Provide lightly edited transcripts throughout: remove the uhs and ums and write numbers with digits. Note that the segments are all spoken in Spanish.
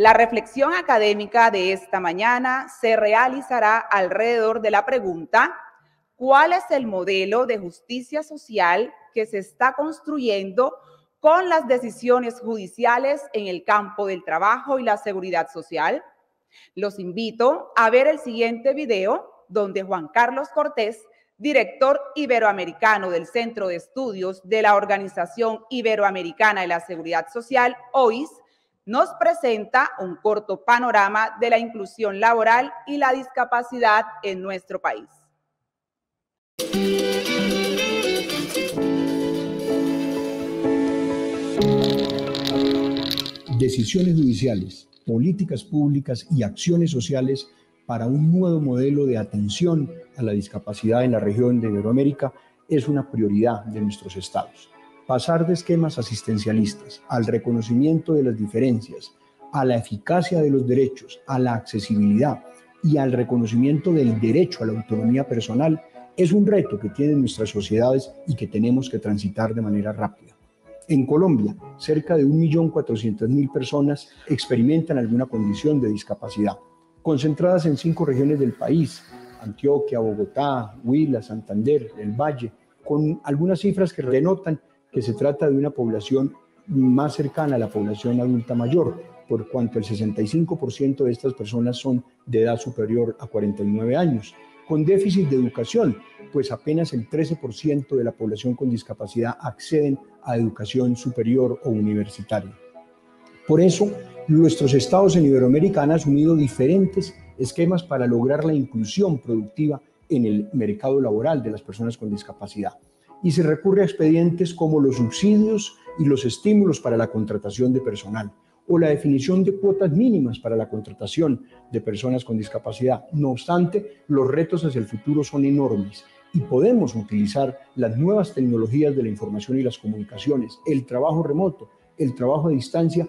La reflexión académica de esta mañana se realizará alrededor de la pregunta: ¿cuál es el modelo de justicia social que se está construyendo con las decisiones judiciales en el campo del trabajo y la seguridad social? Los invito a ver el siguiente video donde Juan Carlos Cortés, director iberoamericano del Centro de Estudios de la Organización Iberoamericana de la Seguridad Social, OIS, nos presenta un corto panorama de la inclusión laboral y la discapacidad en nuestro país. Decisiones judiciales, políticas públicas y acciones sociales para un nuevo modelo de atención a la discapacidad en la región de Iberoamérica es una prioridad de nuestros estados. Pasar de esquemas asistencialistas al reconocimiento de las diferencias, a la eficacia de los derechos, a la accesibilidad y al reconocimiento del derecho a la autonomía personal es un reto que tienen nuestras sociedades y que tenemos que transitar de manera rápida. En Colombia, cerca de 1.400.000 personas experimentan alguna condición de discapacidad, concentradas en 5 regiones del país: Antioquia, Bogotá, Huila, Santander, el Valle, con algunas cifras que denotan que se trata de una población más cercana a la población adulta mayor, por cuanto el 65% de estas personas son de edad superior a 49 años. Con déficit de educación, pues apenas el 13% de la población con discapacidad acceden a educación superior o universitaria. Por eso, nuestros estados en Iberoamérica han asumido diferentes esquemas para lograr la inclusión productiva en el mercado laboral de las personas con discapacidad. Y se recurre a expedientes como los subsidios y los estímulos para la contratación de personal, o la definición de cuotas mínimas para la contratación de personas con discapacidad. No obstante, los retos hacia el futuro son enormes y podemos utilizar las nuevas tecnologías de la información y las comunicaciones, el trabajo remoto, el trabajo a distancia,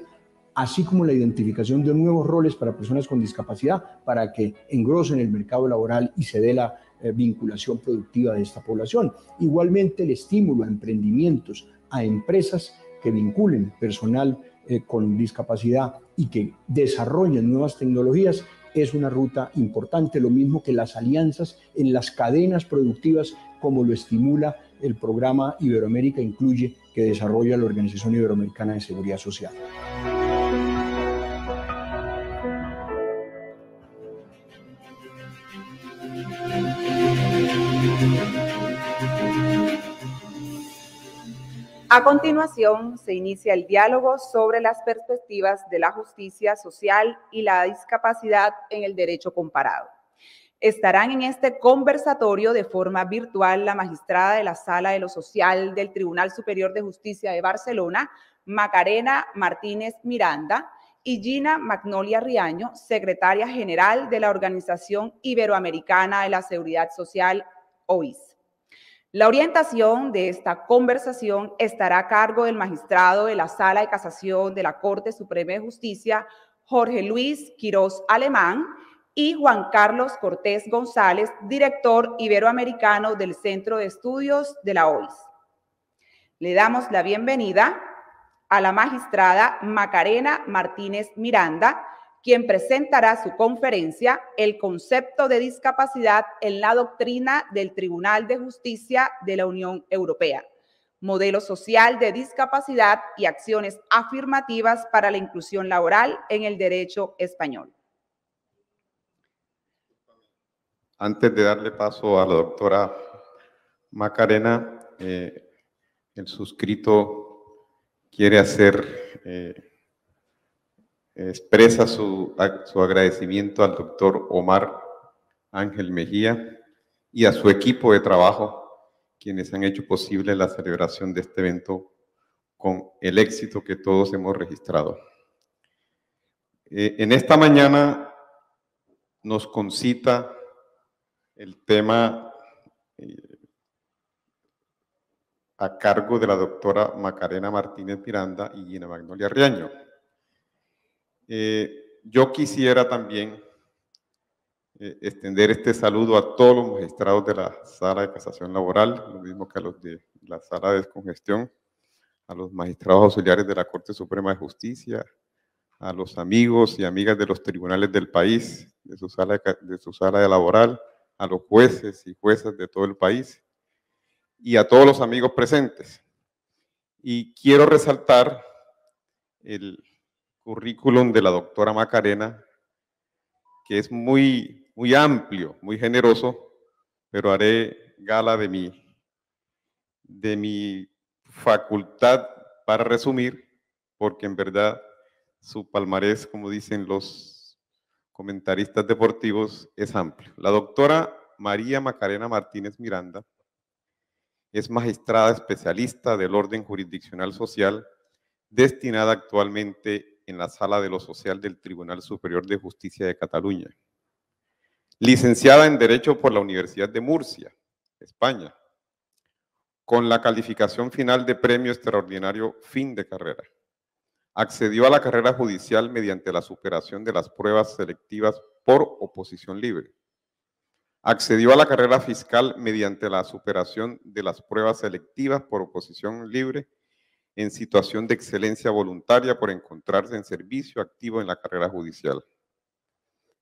así como la identificación de nuevos roles para personas con discapacidad para que engrosen el mercado laboral y se dé la vinculación productiva de esta población. Igualmente, el estímulo a emprendimientos, a empresas que vinculen personal con discapacidad y que desarrollen nuevas tecnologías es una ruta importante, lo mismo que las alianzas en las cadenas productivas, como lo estimula el programa Iberoamérica Incluye, que desarrolla la Organización Iberoamericana de Seguridad Social. A continuación, se inicia el diálogo sobre las perspectivas de la justicia social y la discapacidad en el derecho comparado. Estarán en este conversatorio de forma virtual la magistrada de la Sala de lo Social del Tribunal Superior de Justicia de Barcelona, Macarena Martínez Miranda, y Gina Magnolia Riaño, secretaria general de la Organización Iberoamericana de la Seguridad Social, OIS. La orientación de esta conversación estará a cargo del magistrado de la Sala de Casación de la Corte Suprema de Justicia, Jorge Luis Quirós Alemán, y Juan Carlos Cortés González, director iberoamericano del Centro de Estudios de la OIS. Le damos la bienvenida a la magistrada Macarena Martínez Miranda, quien presentará su conferencia El concepto de discapacidad en la doctrina del Tribunal de Justicia de la Unión Europea, modelo social de discapacidad y acciones afirmativas para la inclusión laboral en el derecho español. Antes de darle paso a la doctora Macarena, el suscrito quiere expresa su agradecimiento al doctor Omar Ángel Mejía y a su equipo de trabajo, quienes han hecho posible la celebración de este evento con el éxito que todos hemos registrado. En esta mañana nos concita el tema a cargo de la doctora Macarena Martínez Miranda y Gina Magnolia Riaño. Yo quisiera también extender este saludo a todos los magistrados de la Sala de Casación Laboral, lo mismo que a los de la Sala de Descongestión, a los magistrados auxiliares de la Corte Suprema de Justicia, a los amigos y amigas de los tribunales del país, de su sala de laboral, a los jueces y juezas de todo el país y a todos los amigos presentes. Y quiero resaltar el currículum de la doctora Macarena, que es muy amplio, muy generoso, pero haré gala de mi facultad para resumir, porque en verdad su palmarés, como dicen los comentaristas deportivos, es amplio. La doctora María Macarena Martínez Miranda es magistrada especialista del orden jurisdiccional social, destinada actualmente en la Sala de lo Social del Tribunal Superior de Justicia de Cataluña. Licenciada en Derecho por la Universidad de Murcia, España, con la calificación final de premio extraordinario fin de carrera. Accedió a la carrera judicial mediante la superación de las pruebas selectivas por oposición libre. Accedió a la carrera fiscal mediante la superación de las pruebas selectivas por oposición libre en situación de excelencia voluntaria por encontrarse en servicio activo en la carrera judicial.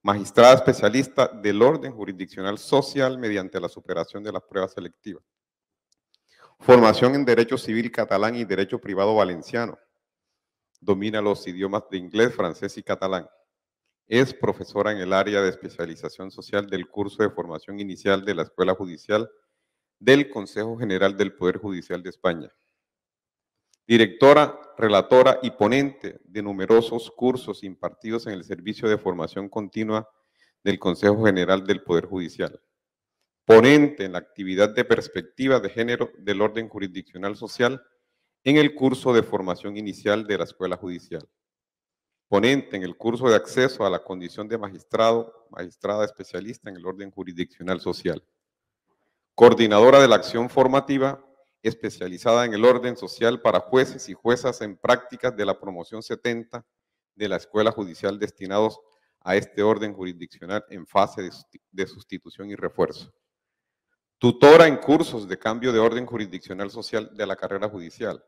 Magistrada especialista del orden jurisdiccional social mediante la superación de las pruebas selectivas. Formación en Derecho Civil catalán y Derecho Privado valenciano. Domina los idiomas de inglés, francés y catalán. Es profesora en el área de especialización social del curso de formación inicial de la Escuela Judicial del Consejo General del Poder Judicial de España. Directora, relatora y ponente de numerosos cursos impartidos en el Servicio de Formación Continua del Consejo General del Poder Judicial. Ponente en la actividad de perspectiva de género del orden jurisdiccional social en el curso de formación inicial de la Escuela Judicial. Ponente en el curso de acceso a la condición de magistrado, magistrada especialista en el orden jurisdiccional social. Coordinadora de la acción formativa especializada en el orden social para jueces y juezas en prácticas de la promoción 70 de la Escuela Judicial destinados a este orden jurisdiccional en fase de sustitución y refuerzo. Tutora en cursos de cambio de orden jurisdiccional social de la carrera judicial.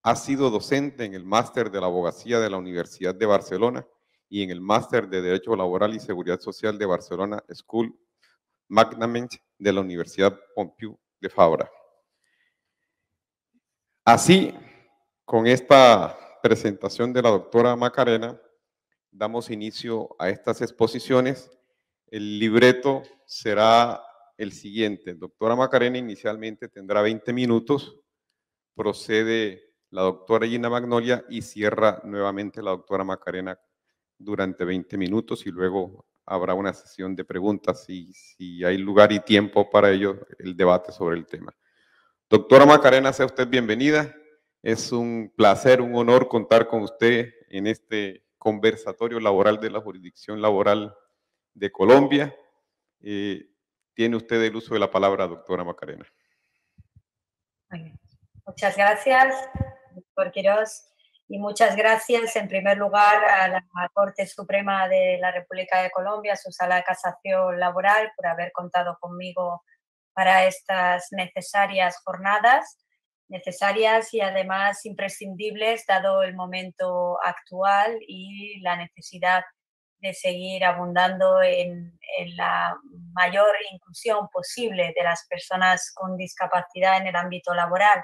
Ha sido docente en el Máster de la Abogacía de la Universidad de Barcelona y en el Máster de Derecho Laboral y Seguridad Social de Barcelona School Management de la Universidad Pompeu de Fabra. Así, con esta presentación de la doctora Macarena, damos inicio a estas exposiciones. El libreto será el siguiente. Doctora Macarena inicialmente tendrá 20 minutos, procede la doctora Gina Magnolia y cierra nuevamente la doctora Macarena durante 20 minutos y luego habrá una sesión de preguntas y si hay lugar y tiempo para ello, el debate sobre el tema. Doctora Macarena, sea usted bienvenida. Es un placer, un honor contar con usted en este conversatorio laboral de la jurisdicción laboral de Colombia. Tiene usted el uso de la palabra, doctora Macarena. Muy bien. Muchas gracias, doctor Quirós, y muchas gracias en primer lugar a la Corte Suprema de la República de Colombia, su Sala de Casación Laboral, por haber contado conmigo para estas necesarias jornadas, necesarias y además imprescindibles dado el momento actual y la necesidad de seguir abundando en la mayor inclusión posible de las personas con discapacidad en el ámbito laboral.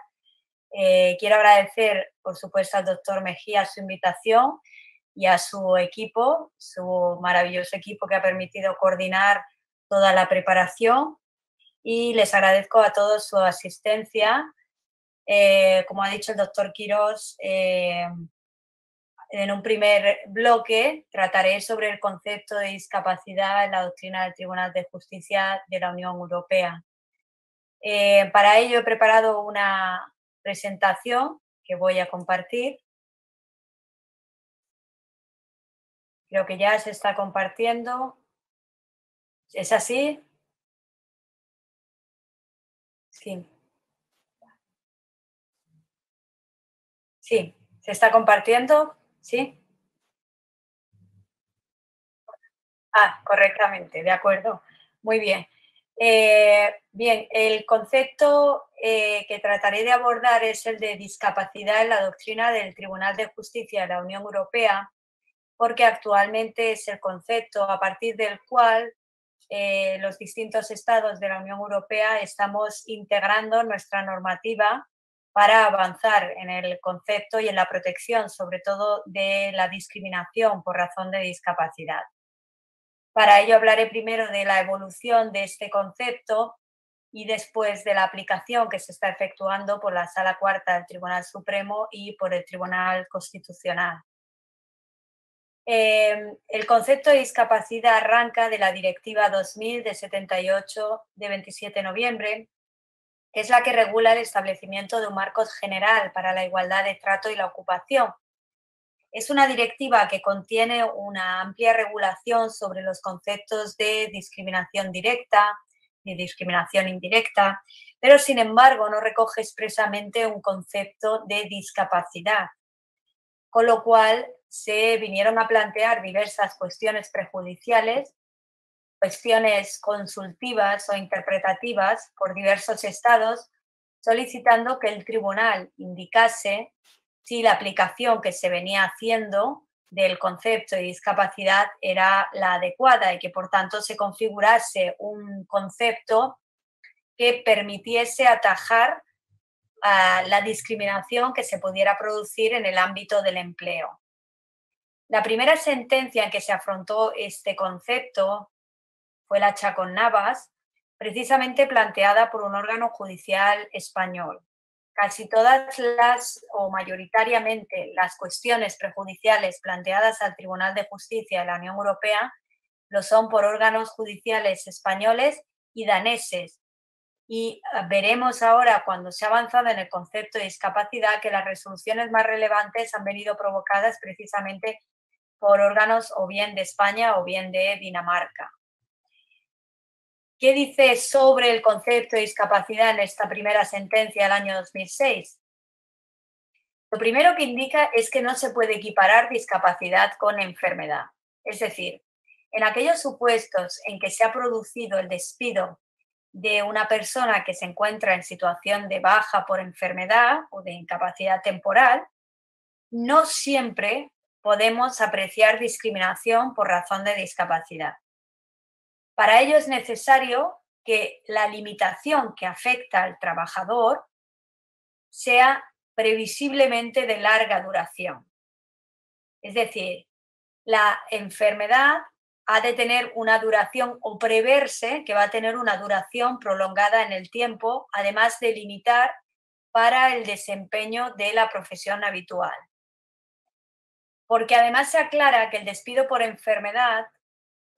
Quiero agradecer, por supuesto, al doctor Mejía su invitación y a su equipo, su maravilloso equipo que ha permitido coordinar toda la preparación, y les agradezco a todos su asistencia. Como ha dicho el doctor Quirós, en un primer bloque trataré sobre el concepto de discapacidad en la doctrina del Tribunal de Justicia de la Unión Europea. Para ello he preparado una presentación que voy a compartir. Creo que ya se está compartiendo. ¿Es así? Sí. Sí, ¿se está compartiendo? ¿Sí? Ah, correctamente, de acuerdo. Muy bien. Bien, el concepto que trataré de abordar es el de discapacidad en la doctrina del Tribunal de Justicia de la Unión Europea, porque actualmente es el concepto a partir del cual los distintos estados de la Unión Europea estamos integrando nuestra normativa para avanzar en el concepto y en la protección, sobre todo de la discriminación por razón de discapacidad. Para ello hablaré primero de la evolución de este concepto y después de la aplicación que se está efectuando por la Sala Cuarta del Tribunal Supremo y por el Tribunal Constitucional. El concepto de discapacidad arranca de la Directiva 2000 de 78 de 27 de noviembre, que es la que regula el establecimiento de un marco general para la igualdad de trato y la ocupación. Es una directiva que contiene una amplia regulación sobre los conceptos de discriminación directa y discriminación indirecta, pero sin embargo no recoge expresamente un concepto de discapacidad, con lo cual se vinieron a plantear diversas cuestiones prejudiciales, cuestiones consultivas o interpretativas por diversos estados, solicitando que el tribunal indicase si la aplicación que se venía haciendo del concepto de discapacidad era la adecuada y que por tanto se configurase un concepto que permitiese atajar la discriminación que se pudiera producir en el ámbito del empleo. La primera sentencia en que se afrontó este concepto fue la Chacón Navas, precisamente planteada por un órgano judicial español. Casi todas o mayoritariamente las cuestiones prejudiciales planteadas al Tribunal de Justicia de la Unión Europea lo son por órganos judiciales españoles y daneses. Y veremos ahora, cuando se ha avanzado en el concepto de discapacidad, que las resoluciones más relevantes han venido provocadas precisamente por órganos o bien de España o bien de Dinamarca. ¿Qué dice sobre el concepto de discapacidad en esta primera sentencia del año 2006? Lo primero que indica es que no se puede equiparar discapacidad con enfermedad. Es decir, en aquellos supuestos en que se ha producido el despido de una persona que se encuentra en situación de baja por enfermedad o de incapacidad temporal, no siempre podemos apreciar discriminación por razón de discapacidad. Para ello es necesario que la limitación que afecta al trabajador sea previsiblemente de larga duración. Es decir, la enfermedad ha de tener una duración o preverse que va a tener una duración prolongada en el tiempo, además de limitar para el desempeño de la profesión habitual. Porque además se aclara que el despido por enfermedad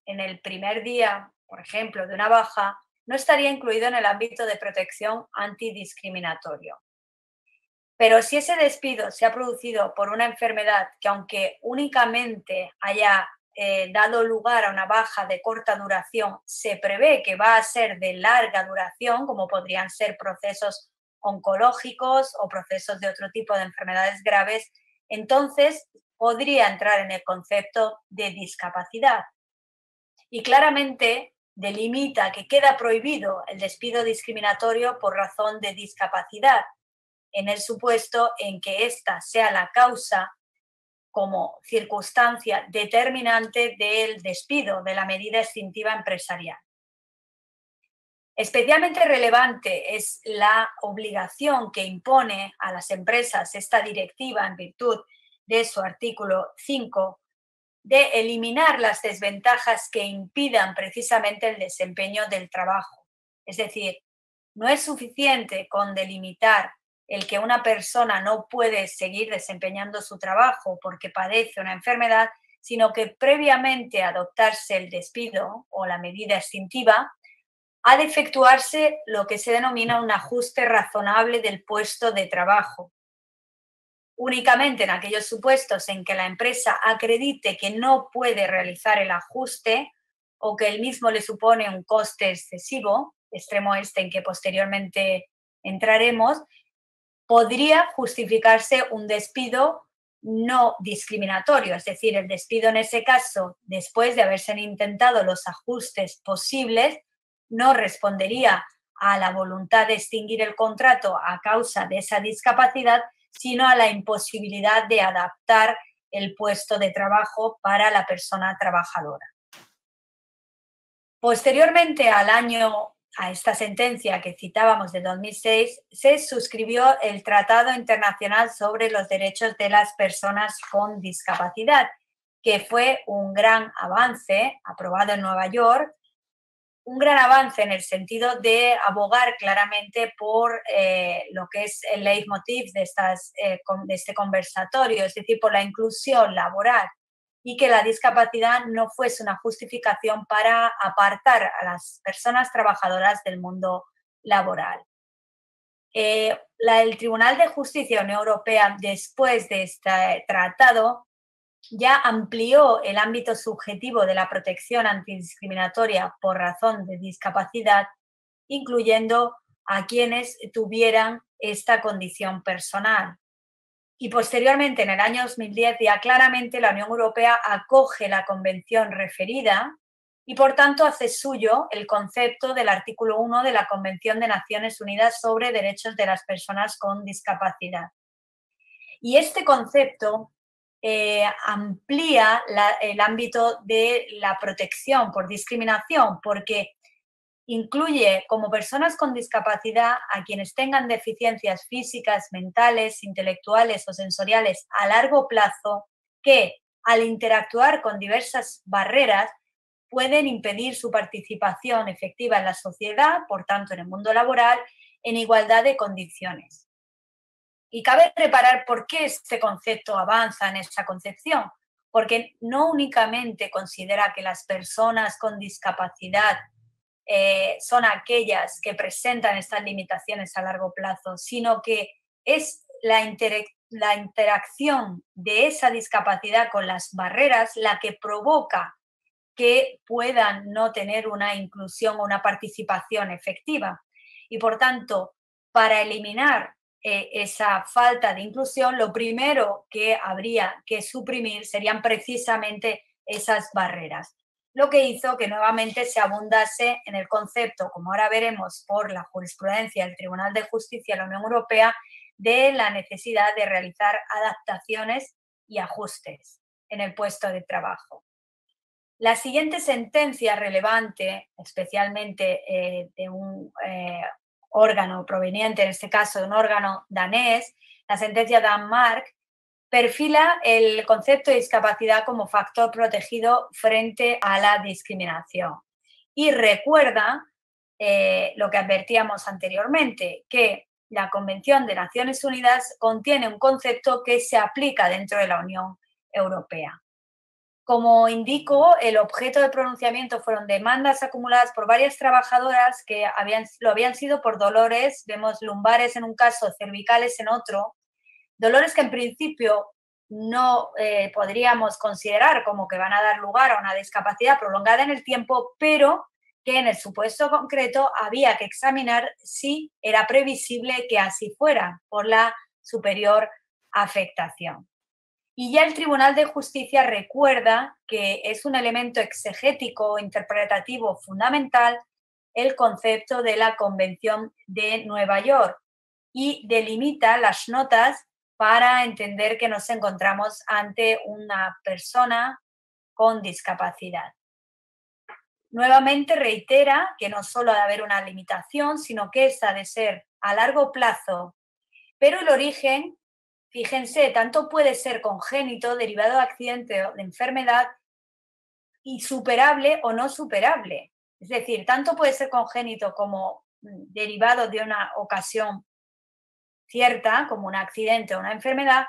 en el primer día, por ejemplo, de una baja, no estaría incluido en el ámbito de protección antidiscriminatorio. Pero si ese despido se ha producido por una enfermedad que, aunque únicamente haya dado lugar a una baja de corta duración, se prevé que va a ser de larga duración, como podrían ser procesos oncológicos o procesos de otro tipo de enfermedades graves, entonces podría entrar en el concepto de discapacidad. Y claramente delimita que queda prohibido el despido discriminatorio por razón de discapacidad, en el supuesto en que ésta sea la causa como circunstancia determinante del despido, de la medida extintiva empresarial. Especialmente relevante es la obligación que impone a las empresas esta directiva en virtud de su artículo 5 de eliminar las desventajas que impidan precisamente el desempeño del trabajo. Es decir, no es suficiente con delimitar el que una persona no puede seguir desempeñando su trabajo porque padece una enfermedad, sino que previamente a adoptarse el despido o la medida extintiva, ha de efectuarse lo que se denomina un ajuste razonable del puesto de trabajo. Únicamente en aquellos supuestos en que la empresa acredite que no puede realizar el ajuste o que el mismo le supone un coste excesivo, extremo este en que posteriormente entraremos, podría justificarse un despido no discriminatorio, es decir, el despido en ese caso, después de haberse intentado los ajustes posibles, no respondería a la voluntad de extinguir el contrato a causa de esa discapacidad, sino a la imposibilidad de adaptar el puesto de trabajo para la persona trabajadora. Posteriormente a esta sentencia que citábamos de 2006, se suscribió el Tratado Internacional sobre los Derechos de las Personas con Discapacidad, que fue un gran avance, aprobado en Nueva York, un gran avance en el sentido de abogar claramente por lo que es el leitmotiv de este conversatorio, es decir, por la inclusión laboral, y que la discapacidad no fuese una justificación para apartar a las personas trabajadoras del mundo laboral. El Tribunal de Justicia de la Unión Europea, después de este tratado, ya amplió el ámbito subjetivo de la protección antidiscriminatoria por razón de discapacidad, incluyendo a quienes tuvieran esta condición personal. Y posteriormente, en el año 2010, ya claramente la Unión Europea acoge la convención referida y, por tanto, hace suyo el concepto del artículo 1 de la Convención de Naciones Unidas sobre Derechos de las Personas con Discapacidad. Y este concepto amplía el ámbito de la protección por discriminación, porque incluye como personas con discapacidad a quienes tengan deficiencias físicas, mentales, intelectuales o sensoriales a largo plazo que, al interactuar con diversas barreras, pueden impedir su participación efectiva en la sociedad, por tanto en el mundo laboral, en igualdad de condiciones. Y cabe reparar por qué este concepto avanza en esa concepción, porque no únicamente considera que las personas con discapacidad son aquellas que presentan estas limitaciones a largo plazo, sino que es la interacción de esa discapacidad con las barreras la que provoca que puedan no tener una inclusión o una participación efectiva. Y por tanto, para eliminar esa falta de inclusión, lo primero que habría que suprimir serían precisamente esas barreras. Lo que hizo que nuevamente se abundase en el concepto, como ahora veremos por la jurisprudencia del Tribunal de Justicia de la Unión Europea, de la necesidad de realizar adaptaciones y ajustes en el puesto de trabajo. La siguiente sentencia relevante, especialmente de un órgano proveniente, en este caso de un órgano danés, la sentencia Danmark, perfila el concepto de discapacidad como factor protegido frente a la discriminación. Y recuerda lo que advertíamos anteriormente, que la Convención de Naciones Unidas contiene un concepto que se aplica dentro de la Unión Europea. Como indico, el objeto de pronunciamiento fueron demandas acumuladas por varias trabajadoras que lo habían sido por dolores, vemos lumbares en un caso, cervicales en otro, dolores que en principio no podríamos considerar como que van a dar lugar a una discapacidad prolongada en el tiempo, pero que en el supuesto concreto había que examinar si era previsible que así fuera por la superior afectación. Y ya el Tribunal de Justicia recuerda que es un elemento exegético o interpretativo fundamental el concepto de la Convención de Nueva York y delimita las notas para entender que nos encontramos ante una persona con discapacidad. Nuevamente reitera que no solo ha de haber una limitación, sino que esta ha de ser a largo plazo, pero el origen, fíjense, tanto puede ser congénito, derivado de accidente o de enfermedad, y superable o no superable. Es decir, tanto puede ser congénito como derivado de una ocasión cierta, como un accidente o una enfermedad,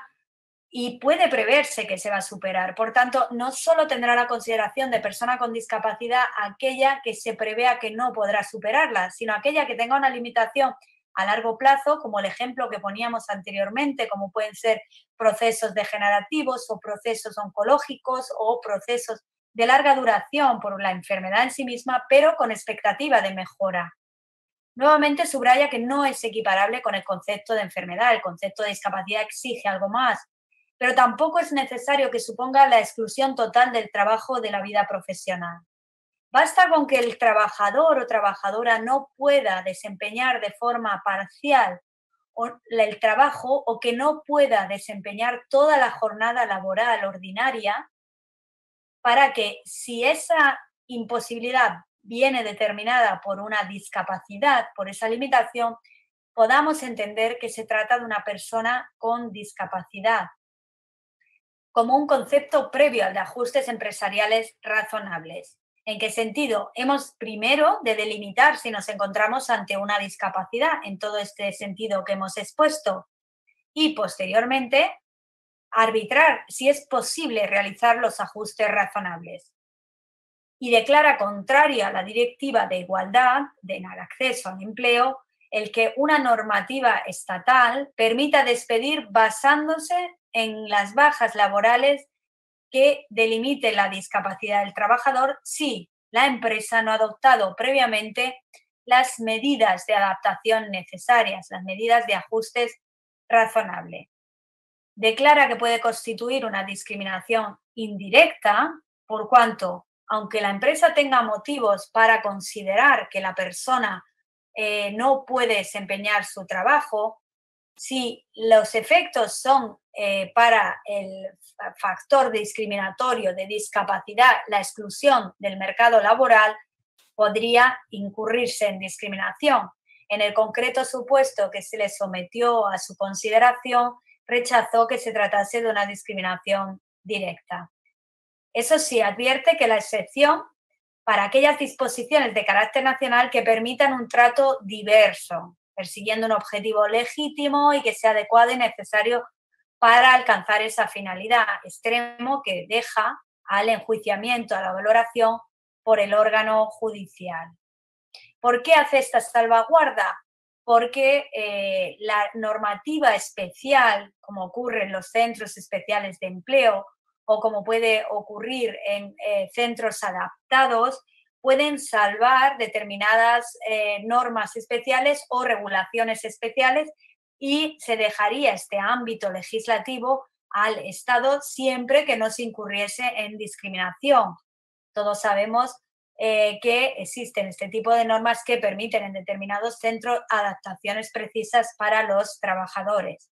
y puede preverse que se va a superar. Por tanto, no solo tendrá la consideración de persona con discapacidad aquella que se prevea que no podrá superarla, sino aquella que tenga una limitación a largo plazo, como el ejemplo que poníamos anteriormente, como pueden ser procesos degenerativos o procesos oncológicos o procesos de larga duración por la enfermedad en sí misma, pero con expectativa de mejora. Nuevamente subraya que no es equiparable con el concepto de enfermedad. El concepto de discapacidad exige algo más, pero tampoco es necesario que suponga la exclusión total del trabajo de la vida profesional. Basta con que el trabajador o trabajadora no pueda desempeñar de forma parcial el trabajo o que no pueda desempeñar toda la jornada laboral ordinaria, para que, si esa imposibilidad viene determinada por una discapacidad, por esa limitación, podamos entender que se trata de una persona con discapacidad, como un concepto previo al de ajustes empresariales razonables. ¿En qué sentido? Hemos primero de delimitar si nos encontramos ante una discapacidad, en todo este sentido que hemos expuesto, y posteriormente arbitrar si es posible realizar los ajustes razonables. Y declara contraria a la Directiva de Igualdad en el acceso al empleo el que una normativa estatal permita despedir basándose en las bajas laborales que delimite la discapacidad del trabajador si la empresa no ha adoptado previamente las medidas de adaptación necesarias, las medidas de ajustes razonables. Declara que puede constituir una discriminación indirecta por cuanto, aunque la empresa tenga motivos para considerar que la persona no puede desempeñar su trabajo, si los efectos son para el factor discriminatorio de discapacidad, la exclusión del mercado laboral, podría incurrirse en discriminación. En el concreto supuesto que se le sometió a su consideración, rechazó que se tratase de una discriminación directa. Eso sí, advierte que la excepción para aquellas disposiciones de carácter nacional que permitan un trato diverso, persiguiendo un objetivo legítimo y que sea adecuado y necesario para alcanzar esa finalidad, extremo que deja al enjuiciamiento, a la valoración por el órgano judicial. ¿Por qué hace esta salvaguarda? Porque la normativa especial, como ocurre en los centros especiales de empleo o como puede ocurrir en centros adaptados, pueden salvar determinadas normas especiales o regulaciones especiales y se dejaría este ámbito legislativo al Estado siempre que no se incurriese en discriminación. Todos sabemos que existen este tipo de normas que permiten en determinados centros adaptaciones precisas para los trabajadores.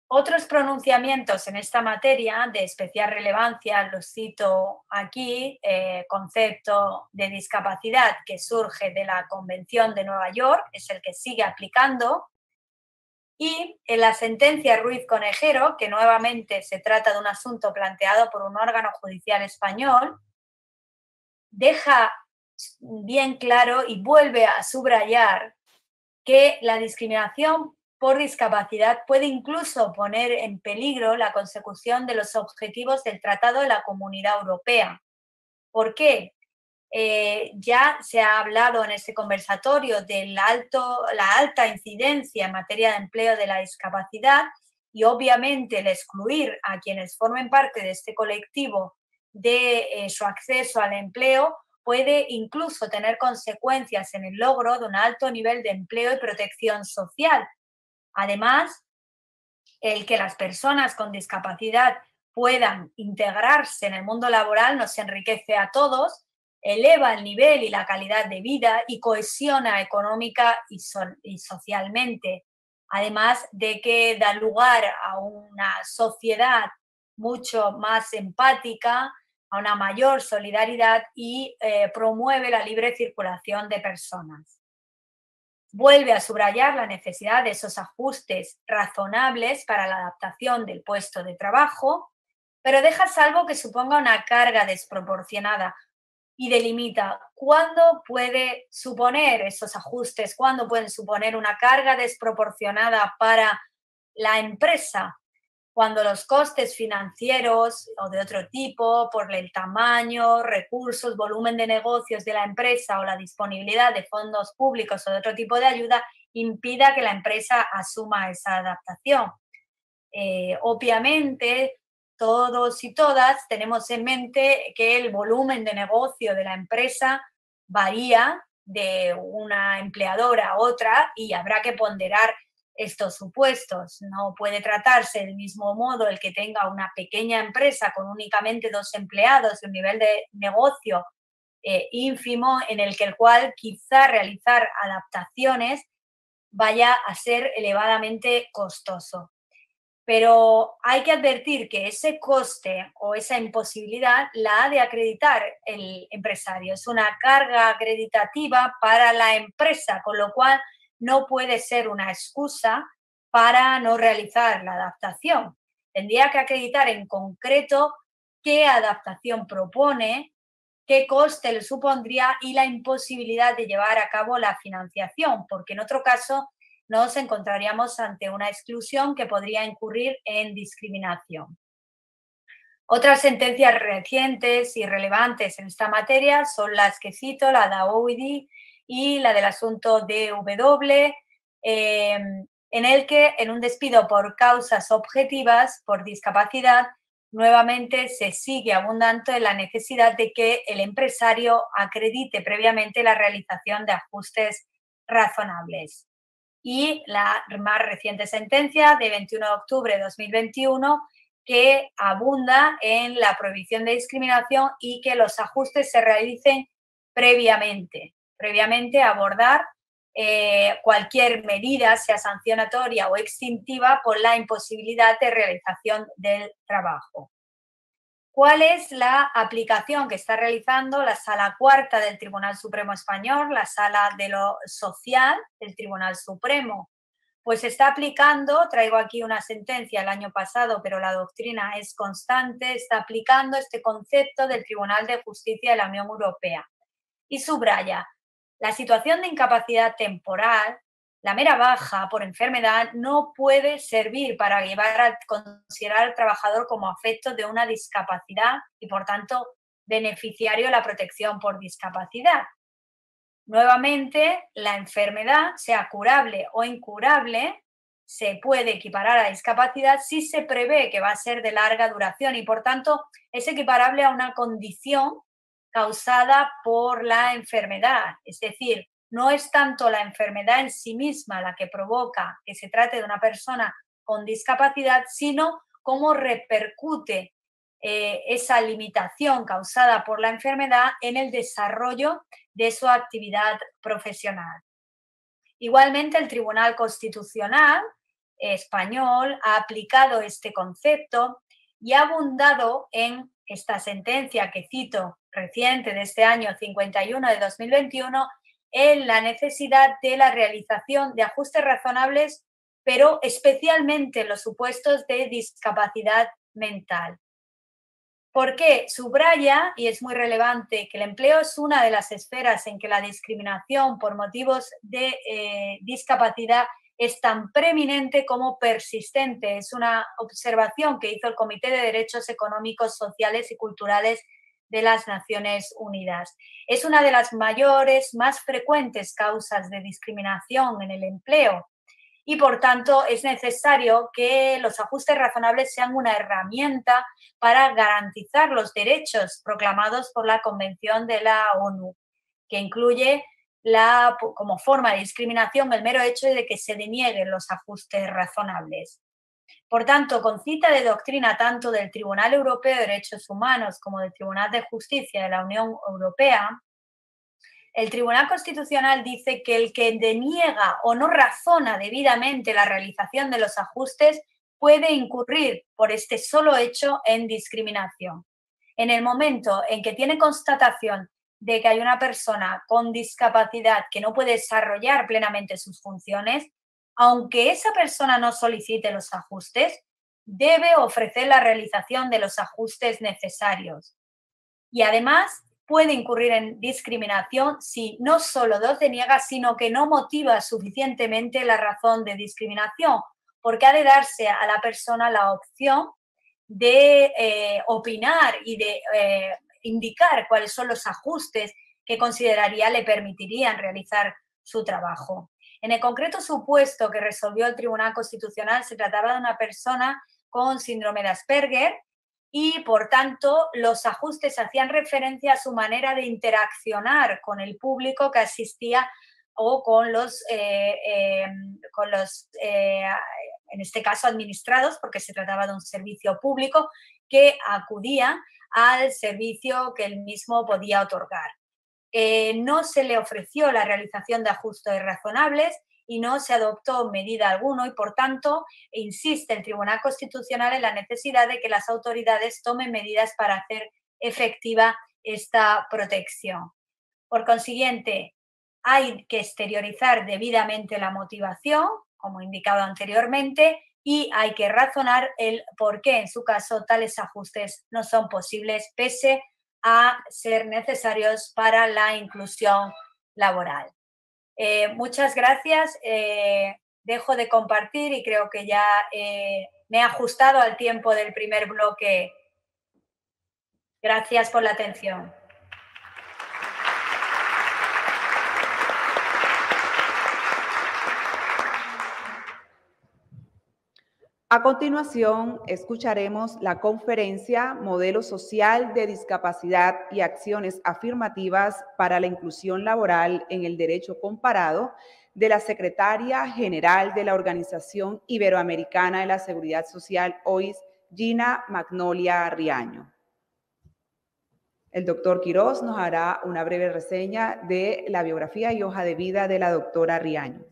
Otros pronunciamientos en esta materia de especial relevancia, los cito aquí, concepto de discapacidad que surge de la Convención de Nueva York, es el que sigue aplicando, y en la sentencia Ruiz Conejero, que nuevamente se trata de un asunto planteado por un órgano judicial español, deja bien claro y vuelve a subrayar que la discriminación por discapacidad puede incluso poner en peligro la consecución de los objetivos del Tratado de la Comunidad Europea. ¿Por qué? Ya se ha hablado en este conversatorio de la alta incidencia en materia de empleo de la discapacidad y obviamente el excluir a quienes formen parte de este colectivo de su acceso al empleo puede incluso tener consecuencias en el logro de un alto nivel de empleo y protección social. Además, el que las personas con discapacidad puedan integrarse en el mundo laboral nos enriquece a todos, eleva el nivel y la calidad de vida y cohesiona económica y socialmente. Además de que da lugar a una sociedad mucho más empática, a una mayor solidaridad y promueve la libre circulación de personas. Vuelve a subrayar la necesidad de esos ajustes razonables para la adaptación del puesto de trabajo, pero deja salvo que suponga una carga desproporcionada y delimita cuándo puede suponer esos ajustes, cuándo pueden suponer una carga desproporcionada para la empresa, cuando los costes financieros o de otro tipo, por el tamaño, recursos, volumen de negocios de la empresa o la disponibilidad de fondos públicos o de otro tipo de ayuda, impida que la empresa asuma esa adaptación. Obviamente, todos y todas tenemos en mente que el volumen de negocio de la empresa varía de una empleadora a otra y habrá que ponderar estos supuestos. No puede tratarse del mismo modo el que tenga una pequeña empresa con únicamente 2 empleados y un nivel de negocio ínfimo en el cual quizá realizar adaptaciones vaya a ser elevadamente costoso. Pero hay que advertir que ese coste o esa imposibilidad la ha de acreditar el empresario. Es una carga acreditativa para la empresa, con lo cual no puede ser una excusa para no realizar la adaptación. Tendría que acreditar en concreto qué adaptación propone, qué coste le supondría y la imposibilidad de llevar a cabo la financiación, porque en otro caso nos encontraríamos ante una exclusión que podría incurrir en discriminación. Otras sentencias recientes y relevantes en esta materia son las que cito, la de OID y la del asunto DW, en el que en un despido por causas objetivas, por discapacidad, nuevamente se sigue abundando en la necesidad de que el empresario acredite previamente la realización de ajustes razonables. Y la más reciente sentencia de 21 de octubre de 2021 que abunda en la prohibición de discriminación y que los ajustes se realicen previamente a abordar cualquier medida, sea sancionatoria o extintiva, por la imposibilidad de realización del trabajo. ¿Cuál es la aplicación que está realizando la Sala Cuarta del Tribunal Supremo Español, la Sala de lo Social del Tribunal Supremo? Pues está aplicando, traigo aquí una sentencia el año pasado, pero la doctrina es constante, está aplicando este concepto del Tribunal de Justicia de la Unión Europea. Y subraya, la situación de incapacidad temporal, la mera baja por enfermedad, no puede servir para llevar a considerar al trabajador como afecto de una discapacidad y, por tanto, beneficiario de la protección por discapacidad. Nuevamente, la enfermedad, sea curable o incurable, se puede equiparar a discapacidad si se prevé que va a ser de larga duración y, por tanto, es equiparable a una condición causada por la enfermedad. Es decir, no es tanto la enfermedad en sí misma la que provoca que se trate de una persona con discapacidad, sino cómo repercute esa limitación causada por la enfermedad en el desarrollo de su actividad profesional. Igualmente, el Tribunal Constitucional español ha aplicado este concepto y ha abundado en esta sentencia que cito reciente de este año 51 de 2021 en la necesidad de la realización de ajustes razonables, pero especialmente en los supuestos de discapacidad mental. ¿Por qué? Subraya, y es muy relevante, que el empleo es una de las esferas en que la discriminación por motivos de discapacidad es tan preeminente como persistente. Es una observación que hizo el Comité de Derechos Económicos, Sociales y Culturales de las Naciones Unidas. Es una de las mayores, más frecuentes causas de discriminación en el empleo y, por tanto, es necesario que los ajustes razonables sean una herramienta para garantizar los derechos proclamados por la Convención de la ONU, que incluye como forma de discriminación el mero hecho de que se denieguen los ajustes razonables. Por tanto, con cita de doctrina tanto del Tribunal Europeo de Derechos Humanos como del Tribunal de Justicia de la Unión Europea, el Tribunal Constitucional dice que el que deniega o no razona debidamente la realización de los ajustes puede incurrir por este solo hecho en discriminación. En el momento en que tiene constatación de que hay una persona con discapacidad que no puede desarrollar plenamente sus funciones, aunque esa persona no solicite los ajustes, debe ofrecer la realización de los ajustes necesarios. Y además puede incurrir en discriminación si no solo los deniega, sino que no motiva suficientemente la razón de discriminación, porque ha de darse a la persona la opción de opinar y de indicar cuáles son los ajustes que consideraría le permitirían realizar su trabajo. En el concreto supuesto que resolvió el Tribunal Constitucional, se trataba de una persona con síndrome de Asperger y, por tanto, los ajustes hacían referencia a su manera de interaccionar con el público que asistía o con los en este caso, administrados, porque se trataba de un servicio público que acudía al servicio que él mismo podía otorgar. No se le ofreció la realización de ajustes razonables y no se adoptó medida alguna y, por tanto, insiste el Tribunal Constitucional en la necesidad de que las autoridades tomen medidas para hacer efectiva esta protección. Por consiguiente, hay que exteriorizar debidamente la motivación, como he indicado anteriormente, y hay que razonar el por qué, en su caso, tales ajustes no son posibles, pese a ser necesarios para la inclusión laboral. Muchas gracias. Dejo de compartir y creo que ya me he ajustado al tiempo del primer bloque. Gracias por la atención. A continuación, escucharemos la conferencia Modelo Social de Discapacidad y Acciones Afirmativas para la Inclusión Laboral en el Derecho Comparado de la Secretaria General de la Organización Iberoamericana de la Seguridad Social, OIS, Gina Magnolia Riaño. El doctor Quirós nos hará una breve reseña de la biografía y hoja de vida de la doctora Riaño.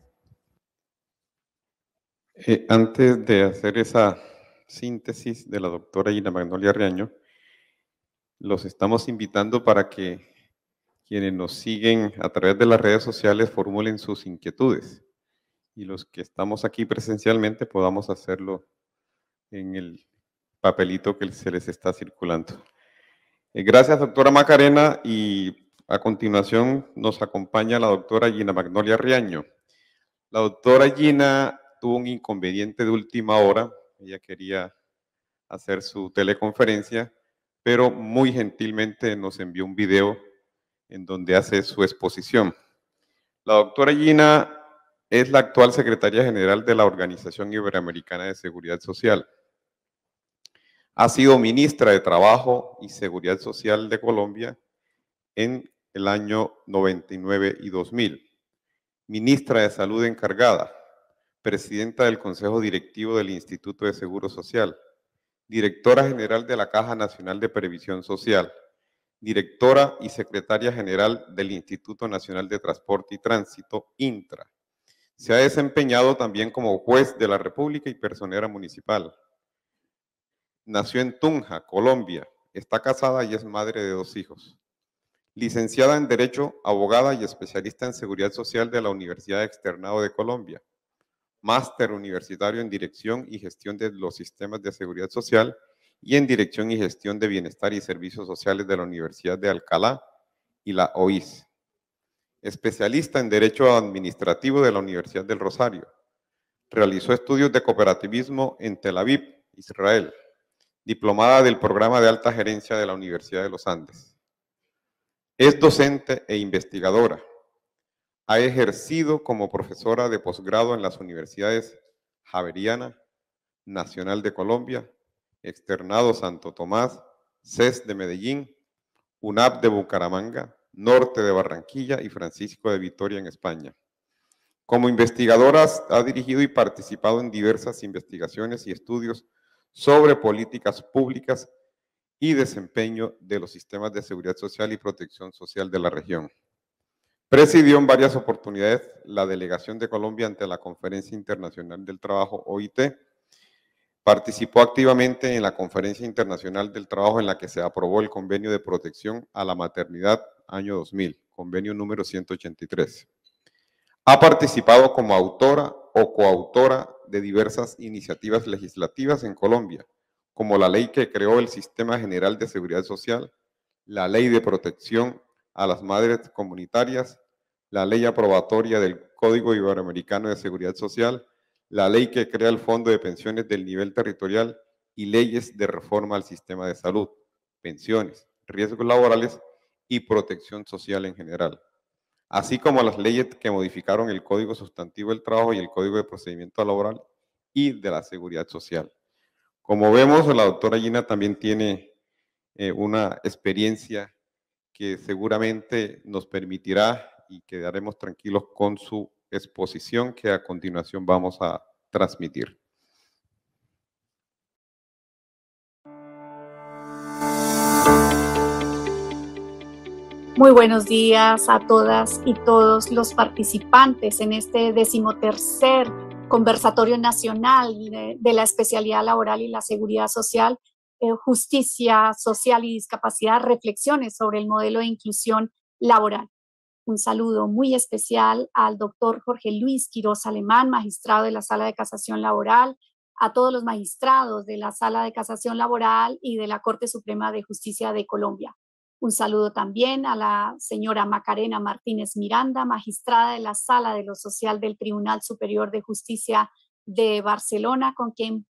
Antes de hacer esa síntesis de la doctora Gina Magnolia Riaño, los estamos invitando para que quienes nos siguen a través de las redes sociales formulen sus inquietudes y los que estamos aquí presencialmente podamos hacerlo en el papelito que se les está circulando. Gracias, doctora Macarena, y a continuación nos acompaña la doctora Gina Magnolia Riaño. La doctora Gina tuvo un inconveniente de última hora, ella quería hacer su teleconferencia, pero muy gentilmente nos envió un video en donde hace su exposición. La doctora Gina es la actual secretaria general de la Organización Iberoamericana de Seguridad Social. Ha sido ministra de Trabajo y Seguridad Social de Colombia en el año 99 y 2000. Ministra de Salud encargada, presidenta del Consejo Directivo del Instituto de Seguro Social, directora general de la Caja Nacional de Previsión Social, directora y secretaria general del Instituto Nacional de Transporte y Tránsito, INTRA. Se ha desempeñado también como juez de la República y personera municipal. Nació en Tunja, Colombia. Está casada y es madre de 2 hijos. Licenciada en Derecho, abogada y especialista en Seguridad Social de la Universidad Externado de Colombia. Máster universitario en Dirección y Gestión de los Sistemas de Seguridad Social y en Dirección y Gestión de Bienestar y Servicios Sociales de la Universidad de Alcalá y la OIS. Especialista en Derecho Administrativo de la Universidad del Rosario. Realizó estudios de cooperativismo en Tel Aviv, Israel. Diplomada del Programa de Alta Gerencia de la Universidad de los Andes. Es docente e investigadora. Ha ejercido como profesora de posgrado en las universidades Javeriana, Nacional de Colombia, Externado Santo Tomás, CES de Medellín, UNAP de Bucaramanga, Norte de Barranquilla y Francisco de Vitoria en España. Como investigadora ha dirigido y participado en diversas investigaciones y estudios sobre políticas públicas y desempeño de los sistemas de seguridad social y protección social de la región. Presidió en varias oportunidades la delegación de Colombia ante la Conferencia Internacional del Trabajo, OIT. Participó activamente en la Conferencia Internacional del Trabajo en la que se aprobó el Convenio de Protección a la Maternidad año 2000, convenio número 183. Ha participado como autora o coautora de diversas iniciativas legislativas en Colombia, como la ley que creó el Sistema General de Seguridad Social, la Ley de Protección a las Madres Comunitarias, la Ley Aprobatoria del Código Iberoamericano de Seguridad Social, la ley que crea el Fondo de Pensiones del Nivel Territorial y leyes de reforma al sistema de salud, pensiones, riesgos laborales y protección social en general, así como las leyes que modificaron el Código Sustantivo del Trabajo y el Código de Procedimiento Laboral y de la Seguridad Social. Como vemos, la doctora Gina también tiene una experiencia que seguramente nos permitirá y quedaremos tranquilos con su exposición que a continuación vamos a transmitir. Muy buenos días a todas y todos los participantes en este 13º Conversatorio Nacional de la Especialidad Laboral y la Seguridad Social, Justicia Social y Discapacidad, reflexiones sobre el modelo de inclusión laboral. Un saludo muy especial al doctor Jorge Luis Quiroz Alemán, magistrado de la Sala de Casación Laboral, a todos los magistrados de la Sala de Casación Laboral y de la Corte Suprema de Justicia de Colombia. Un saludo también a la señora Macarena Martínez Miranda, magistrada de la Sala de lo Social del Tribunal Superior de Justicia de Barcelona, con quien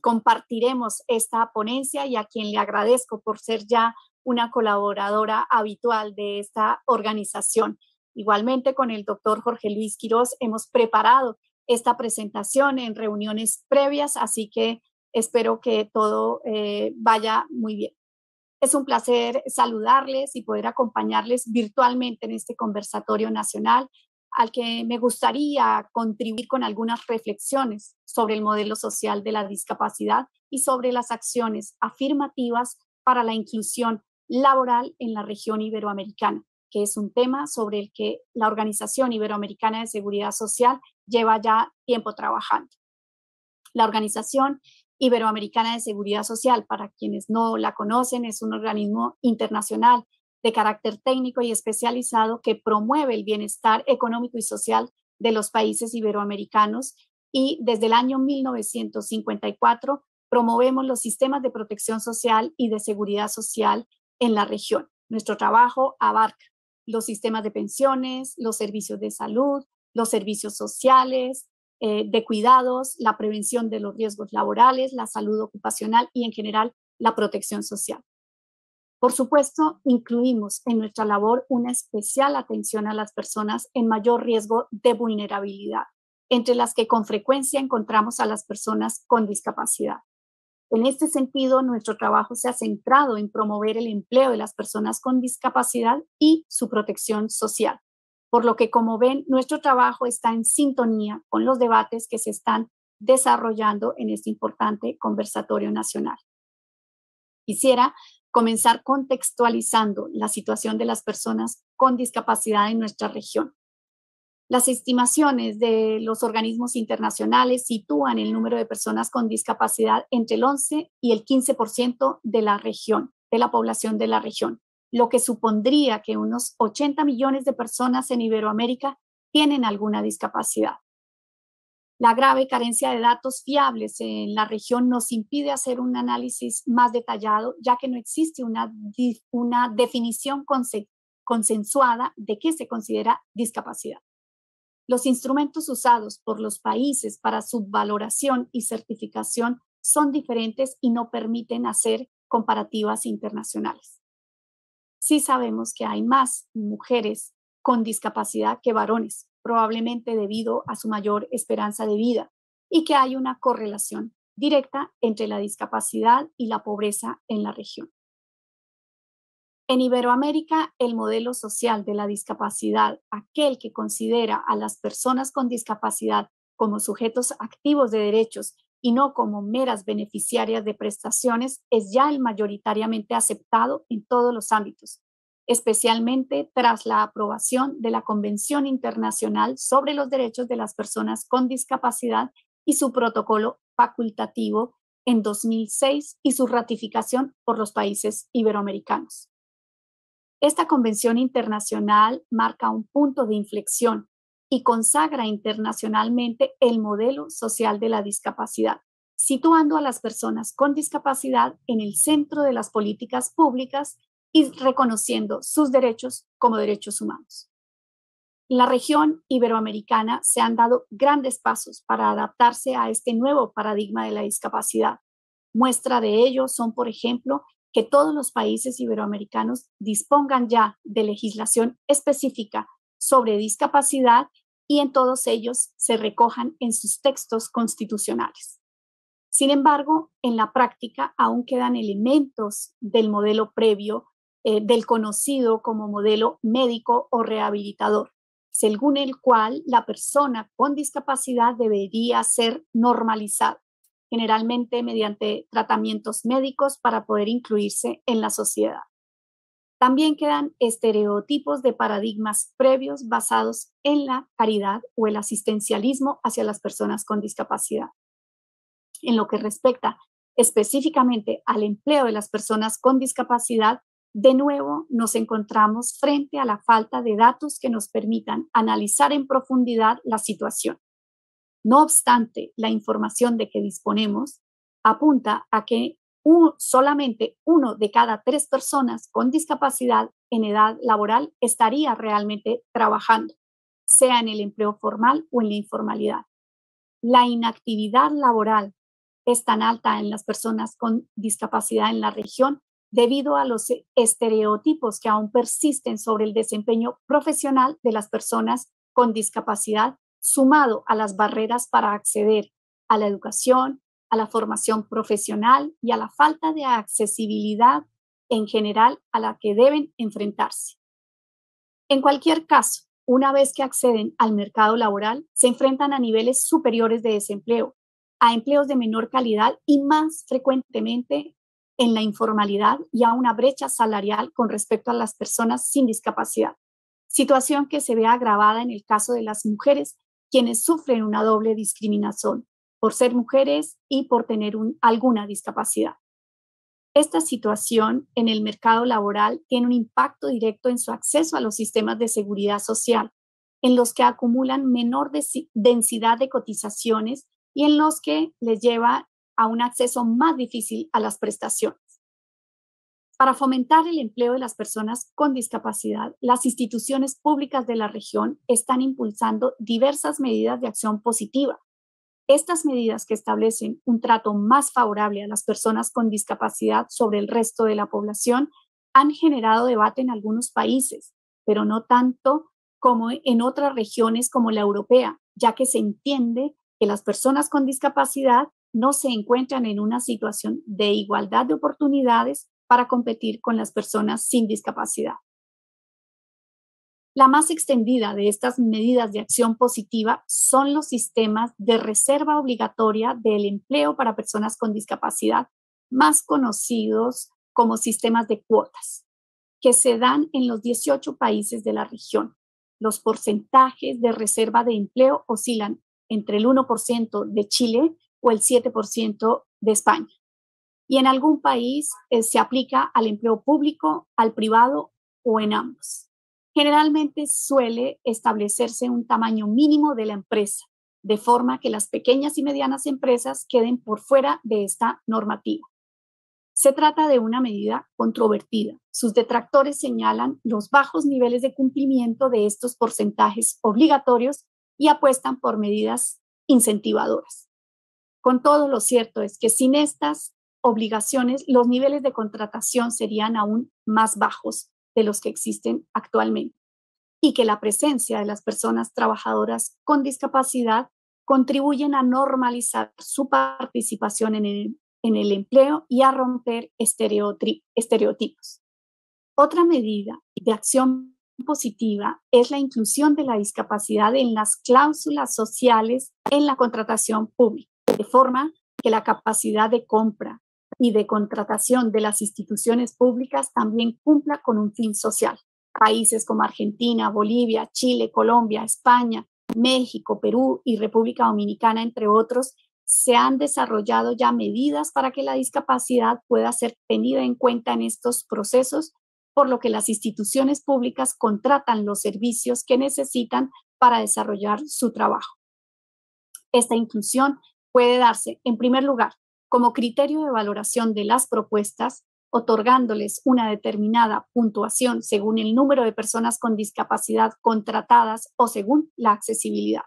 compartiremos esta ponencia y a quien le agradezco por ser ya una colaboradora habitual de esta organización. Igualmente con el doctor Jorge Luis Quiroz hemos preparado esta presentación en reuniones previas, así que espero que todo vaya muy bien. Es un placer saludarles y poder acompañarles virtualmente en este conversatorio nacional al que me gustaría contribuir con algunas reflexiones sobre el modelo social de la discapacidad y sobre las acciones afirmativas para la inclusión laboral en la región iberoamericana, que es un tema sobre el que la Organización Iberoamericana de Seguridad Social lleva ya tiempo trabajando. La Organización Iberoamericana de Seguridad Social, para quienes no la conocen, es un organismo internacional de carácter técnico y especializado que promueve el bienestar económico y social de los países iberoamericanos, y desde el año 1954 promovemos los sistemas de protección social y de seguridad social en la región. Nuestro trabajo abarca los sistemas de pensiones, los servicios de salud, los servicios sociales, de cuidados, la prevención de los riesgos laborales, la salud ocupacional y en general la protección social. Por supuesto, incluimos en nuestra labor una especial atención a las personas en mayor riesgo de vulnerabilidad, entre las que con frecuencia encontramos a las personas con discapacidad. En este sentido, nuestro trabajo se ha centrado en promover el empleo de las personas con discapacidad y su protección social. Por lo que, como ven, nuestro trabajo está en sintonía con los debates que se están desarrollando en este importante conversatorio nacional. Quisiera comenzar contextualizando la situación de las personas con discapacidad en nuestra región. Las estimaciones de los organismos internacionales sitúan el número de personas con discapacidad entre el 11 y el 15% de la región, de la población de la región, lo que supondría que unos 80 millones de personas en Iberoamérica tienen alguna discapacidad. La grave carencia de datos fiables en la región nos impide hacer un análisis más detallado, ya que no existe una definición consensuada de qué se considera discapacidad. Los instrumentos usados por los países para su valoración y certificación son diferentes y no permiten hacer comparativas internacionales. Sí sabemos que hay más mujeres con discapacidad que varones, probablemente debido a su mayor esperanza de vida, y que hay una correlación directa entre la discapacidad y la pobreza en la región. En Iberoamérica, el modelo social de la discapacidad, aquel que considera a las personas con discapacidad como sujetos activos de derechos y no como meras beneficiarias de prestaciones, es ya el mayoritariamente aceptado en todos los ámbitos, especialmente tras la aprobación de la Convención Internacional sobre los Derechos de las Personas con Discapacidad y su protocolo facultativo en 2006 y su ratificación por los países iberoamericanos. Esta convención internacional marca un punto de inflexión y consagra internacionalmente el modelo social de la discapacidad, situando a las personas con discapacidad en el centro de las políticas públicas y reconociendo sus derechos como derechos humanos. En la región iberoamericana se han dado grandes pasos para adaptarse a este nuevo paradigma de la discapacidad. Muestra de ello son, por ejemplo, que todos los países iberoamericanos dispongan ya de legislación específica sobre discapacidad y en todos ellos se recojan en sus textos constitucionales. Sin embargo, en la práctica aún quedan elementos del modelo previo, del conocido como modelo médico o rehabilitador, según el cual la persona con discapacidad debería ser normalizada, generalmente mediante tratamientos médicos para poder incluirse en la sociedad. También quedan estereotipos de paradigmas previos basados en la caridad o el asistencialismo hacia las personas con discapacidad. En lo que respecta específicamente al empleo de las personas con discapacidad, de nuevo nos encontramos frente a la falta de datos que nos permitan analizar en profundidad la situación. No obstante, la información de que disponemos apunta a que solamente 1 de cada 3 personas con discapacidad en edad laboral estaría realmente trabajando, sea en el empleo formal o en la informalidad. La inactividad laboral es tan alta en las personas con discapacidad en la región debido a los estereotipos que aún persisten sobre el desempeño profesional de las personas con discapacidad, sumado a las barreras para acceder a la educación, a la formación profesional y a la falta de accesibilidad en general a la que deben enfrentarse. En cualquier caso, una vez que acceden al mercado laboral, se enfrentan a niveles superiores de desempleo, a empleos de menor calidad y más frecuentemente en la informalidad y a una brecha salarial con respecto a las personas sin discapacidad, situación que se ve agravada en el caso de las mujeres, quienes sufren una doble discriminación por ser mujeres y por tener alguna discapacidad. Esta situación en el mercado laboral tiene un impacto directo en su acceso a los sistemas de seguridad social, en los que acumulan menor densidad de cotizaciones y en los que les lleva a un acceso más difícil a las prestaciones. Para fomentar el empleo de las personas con discapacidad, las instituciones públicas de la región están impulsando diversas medidas de acción positiva. Estas medidas, que establecen un trato más favorable a las personas con discapacidad sobre el resto de la población, han generado debate en algunos países, pero no tanto como en otras regiones como la europea, ya que se entiende que las personas con discapacidad no se encuentran en una situación de igualdad de oportunidades para competir con las personas sin discapacidad. La más extendida de estas medidas de acción positiva son los sistemas de reserva obligatoria del empleo para personas con discapacidad, más conocidos como sistemas de cuotas, que se dan en los 18 países de la región. Los porcentajes de reserva de empleo oscilan entre el 1% de Chile o el 7% de España. Y en algún país se aplica al empleo público, al privado o en ambos. Generalmente suele establecerse un tamaño mínimo de la empresa, de forma que las pequeñas y medianas empresas queden por fuera de esta normativa. Se trata de una medida controvertida. Sus detractores señalan los bajos niveles de cumplimiento de estos porcentajes obligatorios y apuestan por medidas incentivadoras. Con todo, lo cierto es que sin estas obligaciones, los niveles de contratación serían aún más bajos de los que existen actualmente, y que la presencia de las personas trabajadoras con discapacidad contribuyen a normalizar su participación en el empleo y a romper estereotipos. Otra medida de acción positiva es la inclusión de la discapacidad en las cláusulas sociales en la contratación pública, de forma que la capacidad de compra y de contratación de las instituciones públicas también cumpla con un fin social. Países como Argentina, Bolivia, Chile, Colombia, España, México, Perú y República Dominicana, entre otros, se han desarrollado ya medidas para que la discapacidad pueda ser tenida en cuenta en estos procesos, por lo que las instituciones públicas contratan los servicios que necesitan para desarrollar su trabajo. Esta inclusión puede darse, en primer lugar, como criterio de valoración de las propuestas, otorgándoles una determinada puntuación según el número de personas con discapacidad contratadas o según la accesibilidad.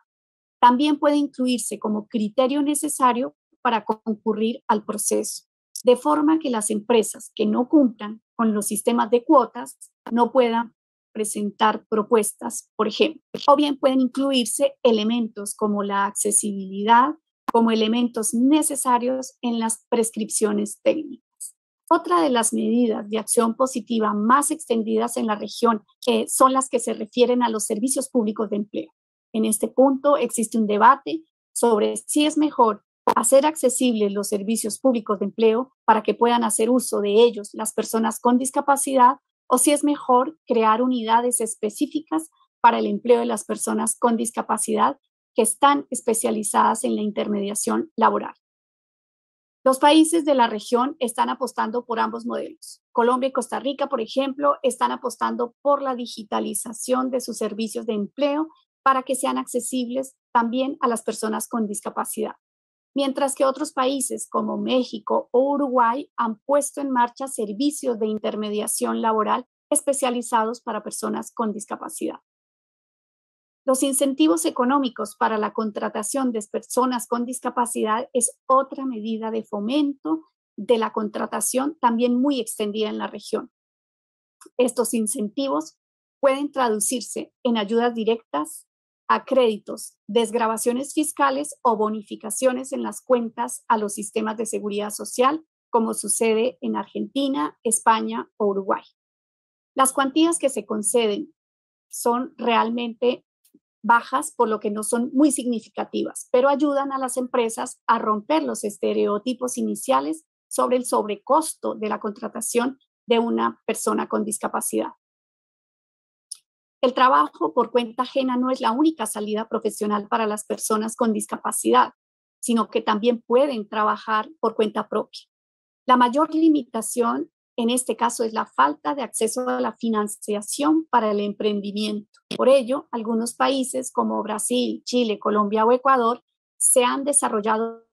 También puede incluirse como criterio necesario para concurrir al proceso, de forma que las empresas que no cumplan con los sistemas de cuotas no puedan presentar propuestas, por ejemplo. O bien pueden incluirse elementos como la accesibilidad como elementos necesarios en las prescripciones técnicas. Otra de las medidas de acción positiva más extendidas en la región son las que se refieren a los servicios públicos de empleo. En este punto existe un debate sobre si es mejor hacer accesibles los servicios públicos de empleo para que puedan hacer uso de ellos las personas con discapacidad o si es mejor crear unidades específicas para el empleo de las personas con discapacidad que están especializadas en la intermediación laboral. Los países de la región están apostando por ambos modelos. Colombia y Costa Rica, por ejemplo, están apostando por la digitalización de sus servicios de empleo para que sean accesibles también a las personas con discapacidad. Mientras que otros países como México o Uruguay han puesto en marcha servicios de intermediación laboral especializados para personas con discapacidad. Los incentivos económicos para la contratación de personas con discapacidad es otra medida de fomento de la contratación también muy extendida en la región. Estos incentivos pueden traducirse en ayudas directas a créditos, desgravaciones fiscales o bonificaciones en las cuentas a los sistemas de seguridad social, como sucede en Argentina, España o Uruguay. Las cuantías que se conceden son realmente bajas, por lo que no son muy significativas, pero ayudan a las empresas a romper los estereotipos iniciales sobre el sobrecosto de la contratación de una persona con discapacidad. El trabajo por cuenta ajena no es la única salida profesional para las personas con discapacidad, sino que también pueden trabajar por cuenta propia. La mayor limitación en este caso es la falta de acceso a la financiación para el emprendimiento. Por ello, algunos países como Brasil, Chile, Colombia o Ecuador se han desarrollado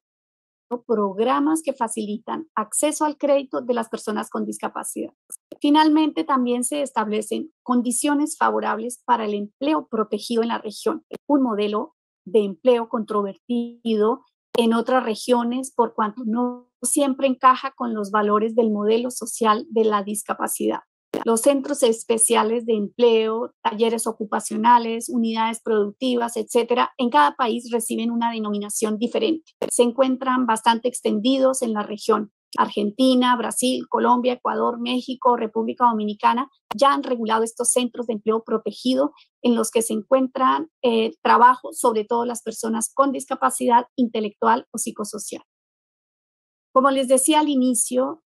programas que facilitan acceso al crédito de las personas con discapacidad. Finalmente, también se establecen condiciones favorables para el empleo protegido en la región, un modelo de empleo controvertido en otras regiones por cuanto no siempre encaja con los valores del modelo social de la discapacidad. Los centros especiales de empleo, talleres ocupacionales, unidades productivas, etcétera, en cada país reciben una denominación diferente. Se encuentran bastante extendidos en la región. Argentina, Brasil, Colombia, Ecuador, México, República Dominicana ya han regulado estos centros de empleo protegido en los que se encuentran trabajo, sobre todo las personas con discapacidad intelectual o psicosocial. Como les decía al inicio,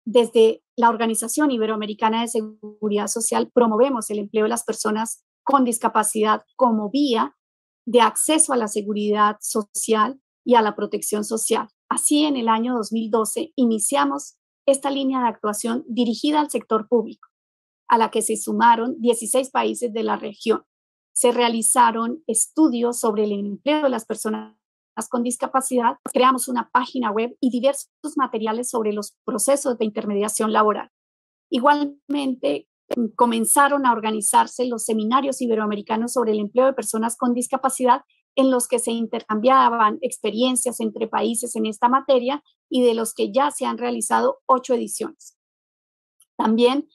desde la Organización Iberoamericana de Seguridad Social promovemos el empleo de las personas con discapacidad como vía de acceso a la seguridad social y a la protección social. Así, en el año 2012 iniciamos esta línea de actuación dirigida al sector público, a la que se sumaron 16 países de la región. Se realizaron estudios sobre el empleo de las personas con discapacidad, creamos una página web y diversos materiales sobre los procesos de intermediación laboral. Igualmente, comenzaron a organizarse los seminarios iberoamericanos sobre el empleo de personas con discapacidad, en los que se intercambiaban experiencias entre países en esta materia y de los que ya se han realizado 8 ediciones. También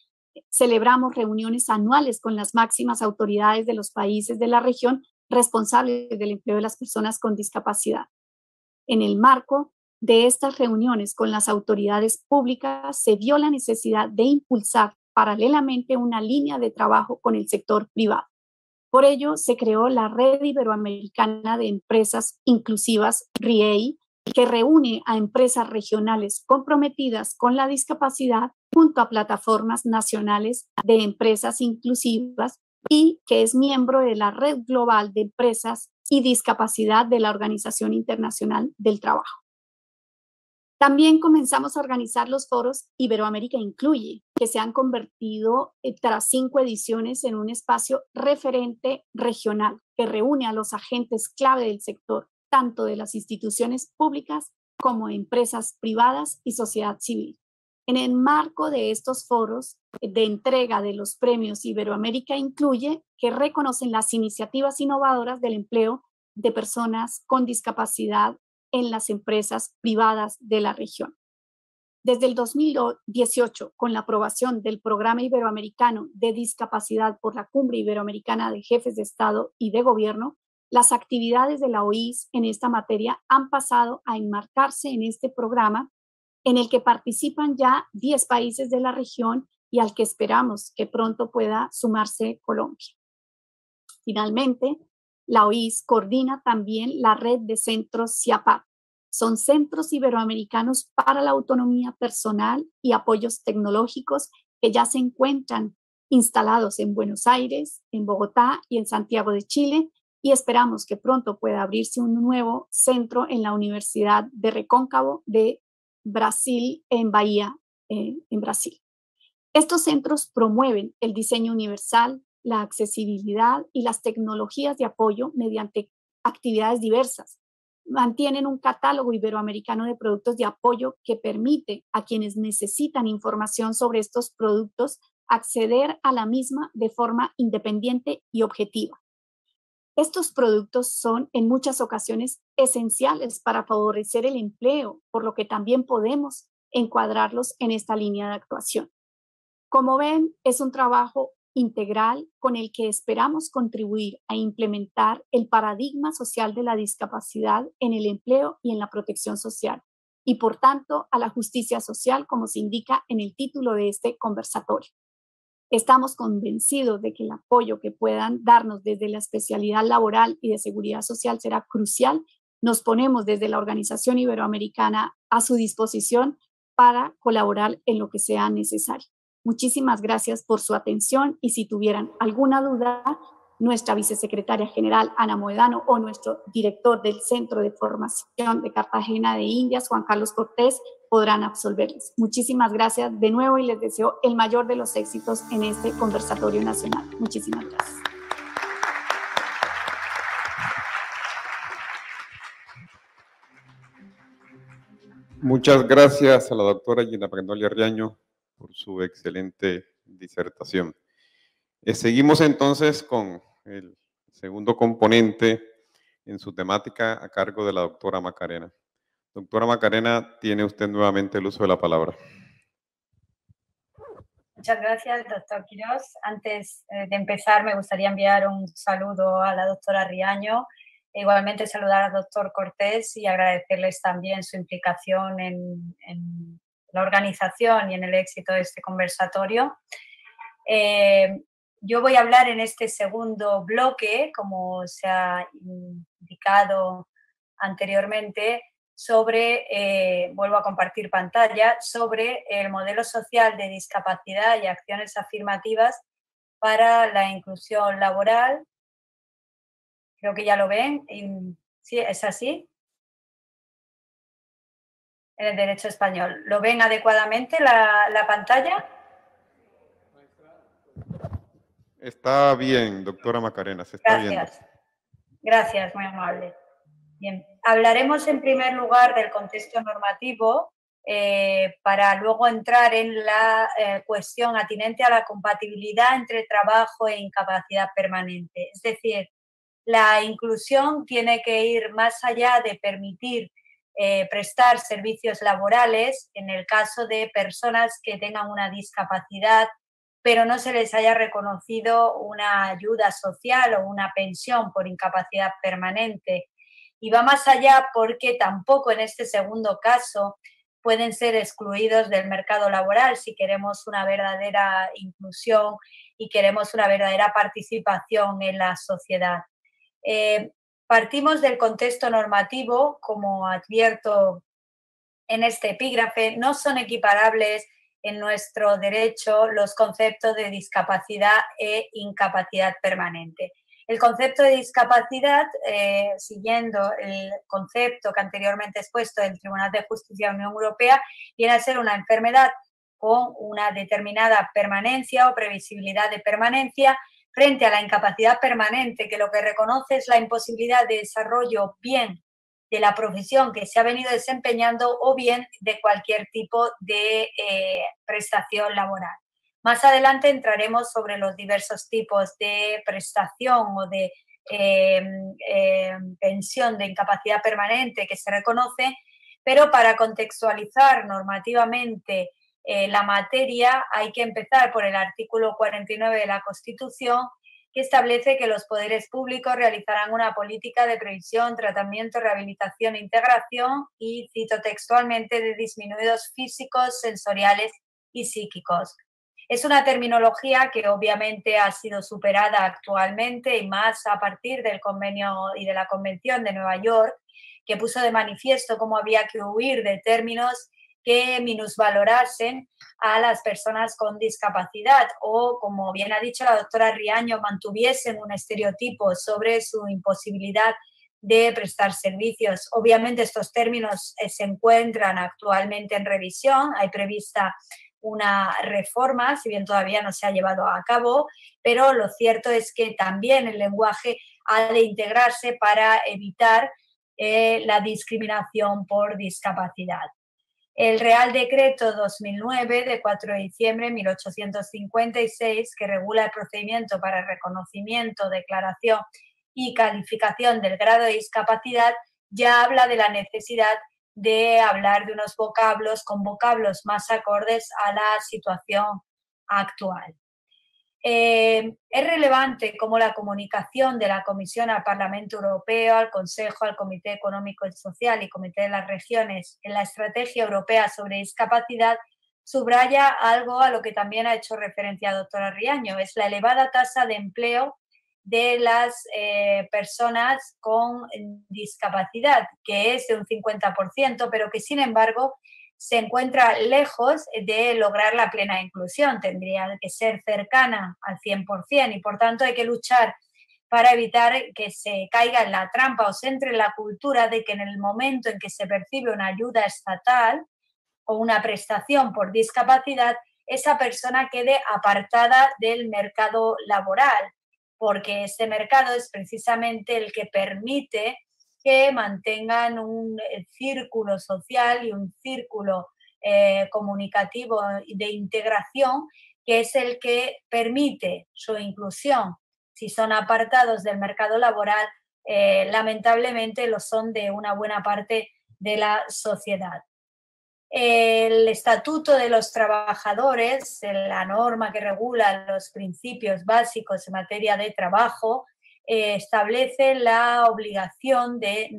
celebramos reuniones anuales con las máximas autoridades de los países de la región responsables del empleo de las personas con discapacidad. En el marco de estas reuniones con las autoridades públicas se vio la necesidad de impulsar paralelamente una línea de trabajo con el sector privado. Por ello, se creó la Red Iberoamericana de Empresas Inclusivas, RIEI, que reúne a empresas regionales comprometidas con la discapacidad junto a plataformas nacionales de empresas inclusivas y que es miembro de la Red Global de Empresas y Discapacidad de la Organización Internacional del Trabajo. También comenzamos a organizar los foros Iberoamérica Incluye, que se han convertido tras 5 ediciones en un espacio referente regional que reúne a los agentes clave del sector, tanto de las instituciones públicas como empresas privadas y sociedad civil. En el marco de estos foros de entrega de los premios Iberoamérica Incluye, que reconocen las iniciativas innovadoras del empleo de personas con discapacidad en las empresas privadas de la región. Desde el 2018, con la aprobación del Programa Iberoamericano de Discapacidad por la Cumbre Iberoamericana de Jefes de Estado y de Gobierno, las actividades de la OIS en esta materia han pasado a enmarcarse en este programa en el que participan ya 10 países de la región y al que esperamos que pronto pueda sumarse Colombia. Finalmente, la OIS coordina también la red de centros CIAPAP. Son centros iberoamericanos para la autonomía personal y apoyos tecnológicos que ya se encuentran instalados en Buenos Aires, en Bogotá y en Santiago de Chile, y esperamos que pronto pueda abrirse un nuevo centro en la Universidad de Recôncavo de Brasil, en Bahía, en Brasil. Estos centros promueven el diseño universal, la accesibilidad y las tecnologías de apoyo mediante actividades diversas. Mantienen un catálogo iberoamericano de productos de apoyo que permite a quienes necesitan información sobre estos productos acceder a la misma de forma independiente y objetiva. Estos productos son en muchas ocasiones esenciales para favorecer el empleo, por lo que también podemos encuadrarlos en esta línea de actuación. Como ven, es un trabajo integral con el que esperamos contribuir a implementar el paradigma social de la discapacidad en el empleo y en la protección social, y por tanto a la justicia social, como se indica en el título de este conversatorio. Estamos convencidos de que el apoyo que puedan darnos desde la especialidad laboral y de seguridad social será crucial. Nos ponemos desde la Organización Iberoamericana a su disposición para colaborar en lo que sea necesario. Muchísimas gracias por su atención, y si tuvieran alguna duda, nuestra vicesecretaria general, Ana Moedano, o nuestro director del Centro de Formación de Cartagena de Indias, Juan Carlos Cortés, podrán absolverles. Muchísimas gracias de nuevo y les deseo el mayor de los éxitos en este conversatorio nacional. Muchísimas gracias. Muchas gracias a la doctora Gina Magnolia Riaño por su excelente disertación. Seguimos entonces con el segundo componente en su temática a cargo de la doctora Macarena. Doctora Macarena, tiene usted nuevamente el uso de la palabra. Muchas gracias, doctor Quirós. Antes de empezar, me gustaría enviar un saludo a la doctora Riaño, e igualmente saludar al doctor Cortés y agradecerles también su implicación en la organización y en el éxito de este conversatorio. Yo voy a hablar en este segundo bloque, como se ha indicado anteriormente, sobre, vuelvo a compartir pantalla, sobre el modelo social de discapacidad y acciones afirmativas para la inclusión laboral. Creo que ya lo ven. ¿Sí? ¿Es así? En el derecho español. ¿Lo ven adecuadamente la pantalla? Está bien, doctora Macarena, se está viendo. Gracias, muy amable. Bien, hablaremos en primer lugar del contexto normativo para luego entrar en la cuestión atinente a la compatibilidad entre trabajo e incapacidad permanente. Es decir, la inclusión tiene que ir más allá de permitir prestar servicios laborales en el caso de personas que tengan una discapacidad, pero no se les haya reconocido una ayuda social o una pensión por incapacidad permanente. Y va más allá porque tampoco en este segundo caso pueden ser excluidos del mercado laboral si queremos una verdadera inclusión y queremos una verdadera participación en la sociedad. Partimos del contexto normativo, como advierto en este epígrafe, no son equiparables en nuestro derecho los conceptos de discapacidad e incapacidad permanente. El concepto de discapacidad, siguiendo el concepto que anteriormente he expuesto del Tribunal de Justicia de la Unión Europea, viene a ser una enfermedad con una determinada permanencia o previsibilidad de permanencia frente a la incapacidad permanente, que lo que reconoce es la imposibilidad de desarrollo bien de la profesión que se ha venido desempeñando o bien de cualquier tipo de prestación laboral. Más adelante entraremos sobre los diversos tipos de prestación o de pensión de incapacidad permanente que se reconoce, pero para contextualizar normativamente la materia hay que empezar por el artículo 49 de la Constitución, que establece que los poderes públicos realizarán una política de previsión, tratamiento, rehabilitación e integración, y cito textualmente, de disminuidos físicos, sensoriales y psíquicos. Es una terminología que obviamente ha sido superada actualmente y más a partir del convenio y de la Convención de Nueva York, que puso de manifiesto cómo había que huir de términos que minusvalorasen a las personas con discapacidad o, como bien ha dicho la doctora Riaño, mantuviesen un estereotipo sobre su imposibilidad de prestar servicios. Obviamente estos términos se encuentran actualmente en revisión, hay prevista una reforma, si bien todavía no se ha llevado a cabo, pero lo cierto es que también el lenguaje ha de integrarse para evitar la discriminación por discapacidad. El Real Decreto 2009 de 4 de diciembre de 1856, que regula el procedimiento para el reconocimiento, declaración y calificación del grado de discapacidad, ya habla de la necesidad de hablar de unos vocablos con vocablos más acordes a la situación actual. Es relevante cómo la comunicación de la Comisión al Parlamento Europeo, al Consejo, al Comité Económico y Social y Comité de las Regiones en la Estrategia Europea sobre Discapacidad subraya algo a lo que también ha hecho referencia la doctora Riaño, es la elevada tasa de empleo de las personas con discapacidad, que es de un 50%, pero que sin embargo se encuentra lejos de lograr la plena inclusión. Tendría que ser cercana al 100% y por tanto hay que luchar para evitar que se caiga en la trampa o se entre en la cultura de que en el momento en que se percibe una ayuda estatal o una prestación por discapacidad, esa persona quede apartada del mercado laboral, porque este mercado es precisamente el que permite que mantengan un círculo social y un círculo comunicativo de integración, que es el que permite su inclusión. Si son apartados del mercado laboral, lamentablemente lo son de una buena parte de la sociedad. El Estatuto de los Trabajadores, la norma que regula los principios básicos en materia de trabajo, establece la obligación de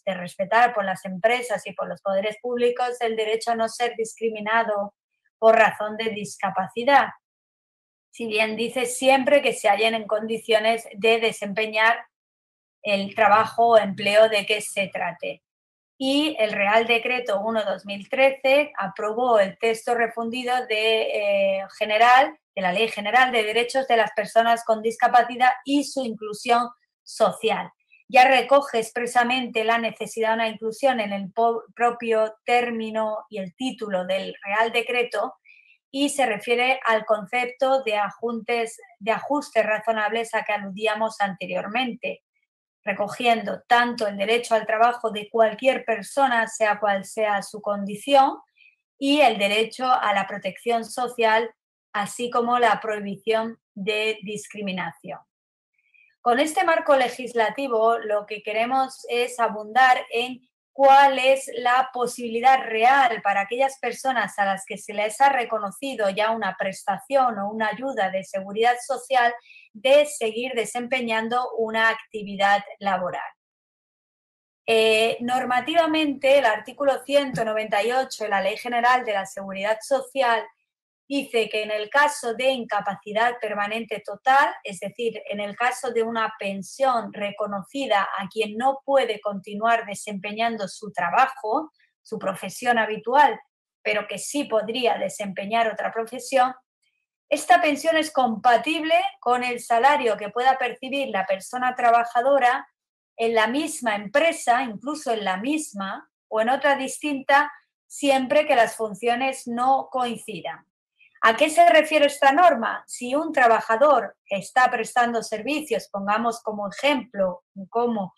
respetar por las empresas y por los poderes públicos el derecho a no ser discriminado por razón de discapacidad. Si bien dice siempre que se hallen en condiciones de desempeñar el trabajo o empleo de que se trate. Y el Real Decreto 1/2013 aprobó el texto refundido de la Ley General de Derechos de las Personas con Discapacidad y su inclusión social. Ya recoge expresamente la necesidad de una inclusión en el propio término y el título del Real Decreto y se refiere al concepto de ajustes razonables a que aludíamos anteriormente, recogiendo tanto el derecho al trabajo de cualquier persona, sea cual sea su condición, y el derecho a la protección social, así como la prohibición de discriminación. Con este marco legislativo, lo que queremos es abundar en cuál es la posibilidad real para aquellas personas a las que se les ha reconocido ya una prestación o una ayuda de seguridad social de seguir desempeñando una actividad laboral. Normativamente, el artículo 198 de la Ley General de la Seguridad Social dice que en el caso de incapacidad permanente total, es decir, en el caso de una pensión reconocida a quien no puede continuar desempeñando su trabajo, su profesión habitual, pero que sí podría desempeñar otra profesión, esta pensión es compatible con el salario que pueda percibir la persona trabajadora en la misma empresa, incluso en la misma o en otra distinta, siempre que las funciones no coincidan. ¿A qué se refiere esta norma? Si un trabajador está prestando servicios, pongamos como ejemplo, como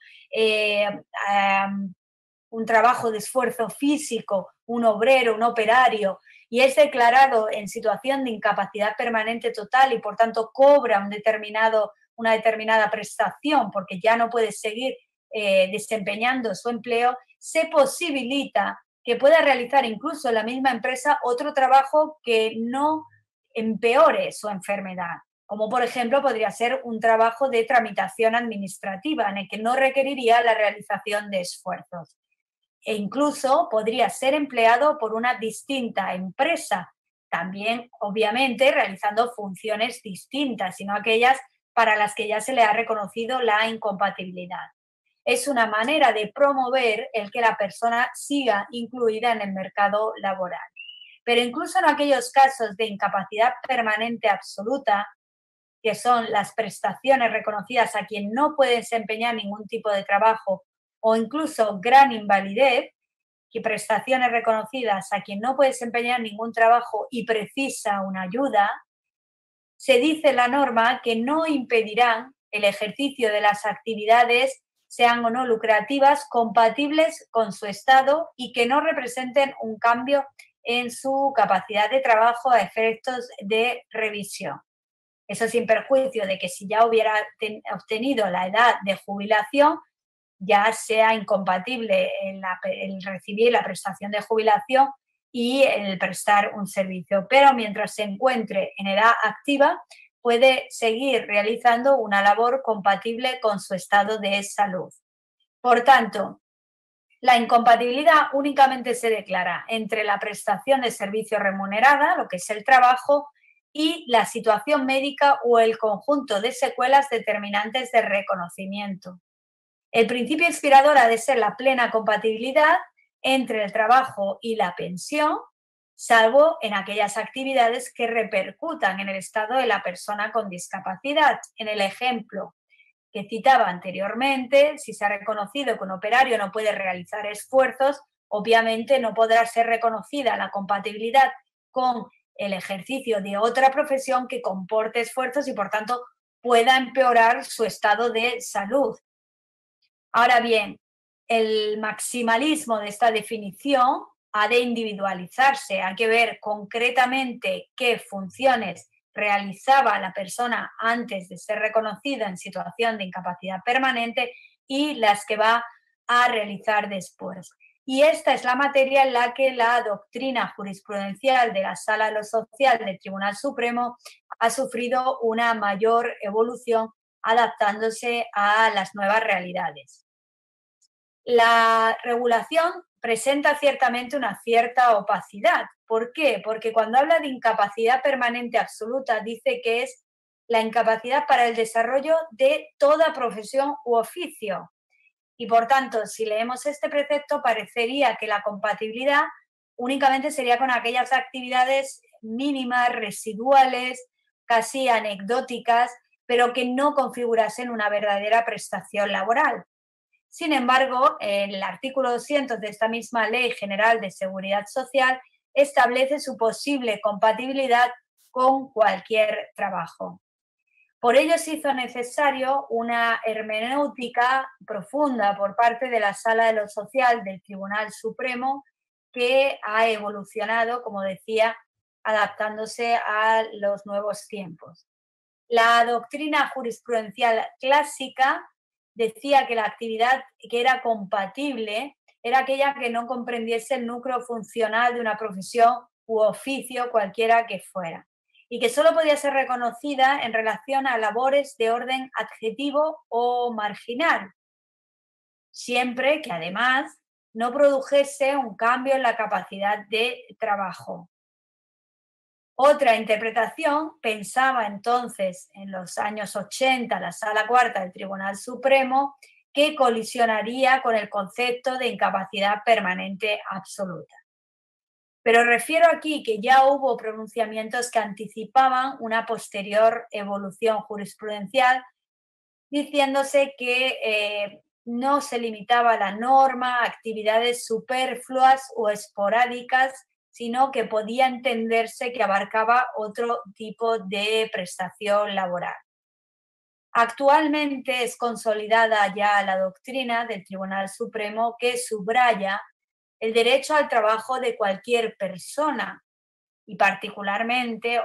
un trabajo de esfuerzo físico, un obrero, un operario, y es declarado en situación de incapacidad permanente total y por tanto cobra una determinada prestación porque ya no puede seguir desempeñando su empleo, se posibilita que pueda realizar incluso en la misma empresa otro trabajo que no empeore su enfermedad, como por ejemplo podría ser un trabajo de tramitación administrativa en el que no requeriría la realización de esfuerzos. E incluso podría ser empleado por una distinta empresa, también obviamente realizando funciones distintas, sino aquellas para las que ya se le ha reconocido la incompatibilidad. es una manera de promover el que la persona siga incluida en el mercado laboral. Pero incluso en aquellos casos de incapacidad permanente absoluta, que son las prestaciones reconocidas a quien no puede desempeñar ningún tipo de trabajo, o incluso gran invalidez, que prestaciones reconocidas a quien no puede desempeñar ningún trabajo y precisa una ayuda, se dice en la norma que no impedirán el ejercicio de las actividades, sean o no lucrativas, compatibles con su estado y que no representen un cambio en su capacidad de trabajo a efectos de revisión. Eso sin perjuicio de que si ya hubiera obtenido la edad de jubilación, ya sea incompatible el recibir la prestación de jubilación y el prestar un servicio. Pero mientras se encuentre en edad activa, puede seguir realizando una labor compatible con su estado de salud. Por tanto, la incompatibilidad únicamente se declara entre la prestación de servicio remunerada, lo que es el trabajo, y la situación médica o el conjunto de secuelas determinantes de reconocimiento. El principio inspirador ha de ser la plena compatibilidad entre el trabajo y la pensión, salvo en aquellas actividades que repercutan en el estado de la persona con discapacidad. En el ejemplo que citaba anteriormente, si se ha reconocido que un operario no puede realizar esfuerzos, obviamente no podrá ser reconocida la compatibilidad con el ejercicio de otra profesión que comporte esfuerzos y, por tanto, pueda empeorar su estado de salud. Ahora bien, el maximalismo de esta definición ha de individualizarse, hay que ver concretamente qué funciones realizaba la persona antes de ser reconocida en situación de incapacidad permanente y las que va a realizar después. Y esta es la materia en la que la doctrina jurisprudencial de la Sala de lo Social del Tribunal Supremo ha sufrido una mayor evolución adaptándose a las nuevas realidades. La regulación presenta ciertamente una cierta opacidad. ¿Por qué? Porque cuando habla de incapacidad permanente absoluta dice que es la incapacidad para el desarrollo de toda profesión u oficio. Y por tanto, si leemos este precepto, parecería que la compatibilidad únicamente sería con aquellas actividades mínimas, residuales, casi anecdóticas, pero que no configurasen una verdadera prestación laboral. Sin embargo, el artículo 200 de esta misma Ley General de Seguridad Social establece su posible compatibilidad con cualquier trabajo. Por ello se hizo necesario una hermenéutica profunda por parte de la Sala de lo Social del Tribunal Supremo, que ha evolucionado, como decía, adaptándose a los nuevos tiempos. La doctrina jurisprudencial clásica decía que la actividad que era compatible era aquella que no comprendiese el núcleo funcional de una profesión u oficio cualquiera que fuera, y que solo podía ser reconocida en relación a labores de orden adjetivo o marginal, siempre que además no produjese un cambio en la capacidad de trabajo. Otra interpretación pensaba entonces, en los años 80, la Sala Cuarta del Tribunal Supremo, que colisionaría con el concepto de incapacidad permanente absoluta. Pero refiero aquí que ya hubo pronunciamientos que anticipaban una posterior evolución jurisprudencial, diciéndose que no se limitaba la norma a actividades superfluas o esporádicas, sino que podía entenderse que abarcaba otro tipo de prestación laboral. Actualmente es consolidada ya la doctrina del Tribunal Supremo que subraya el derecho al trabajo de cualquier persona y particularmente,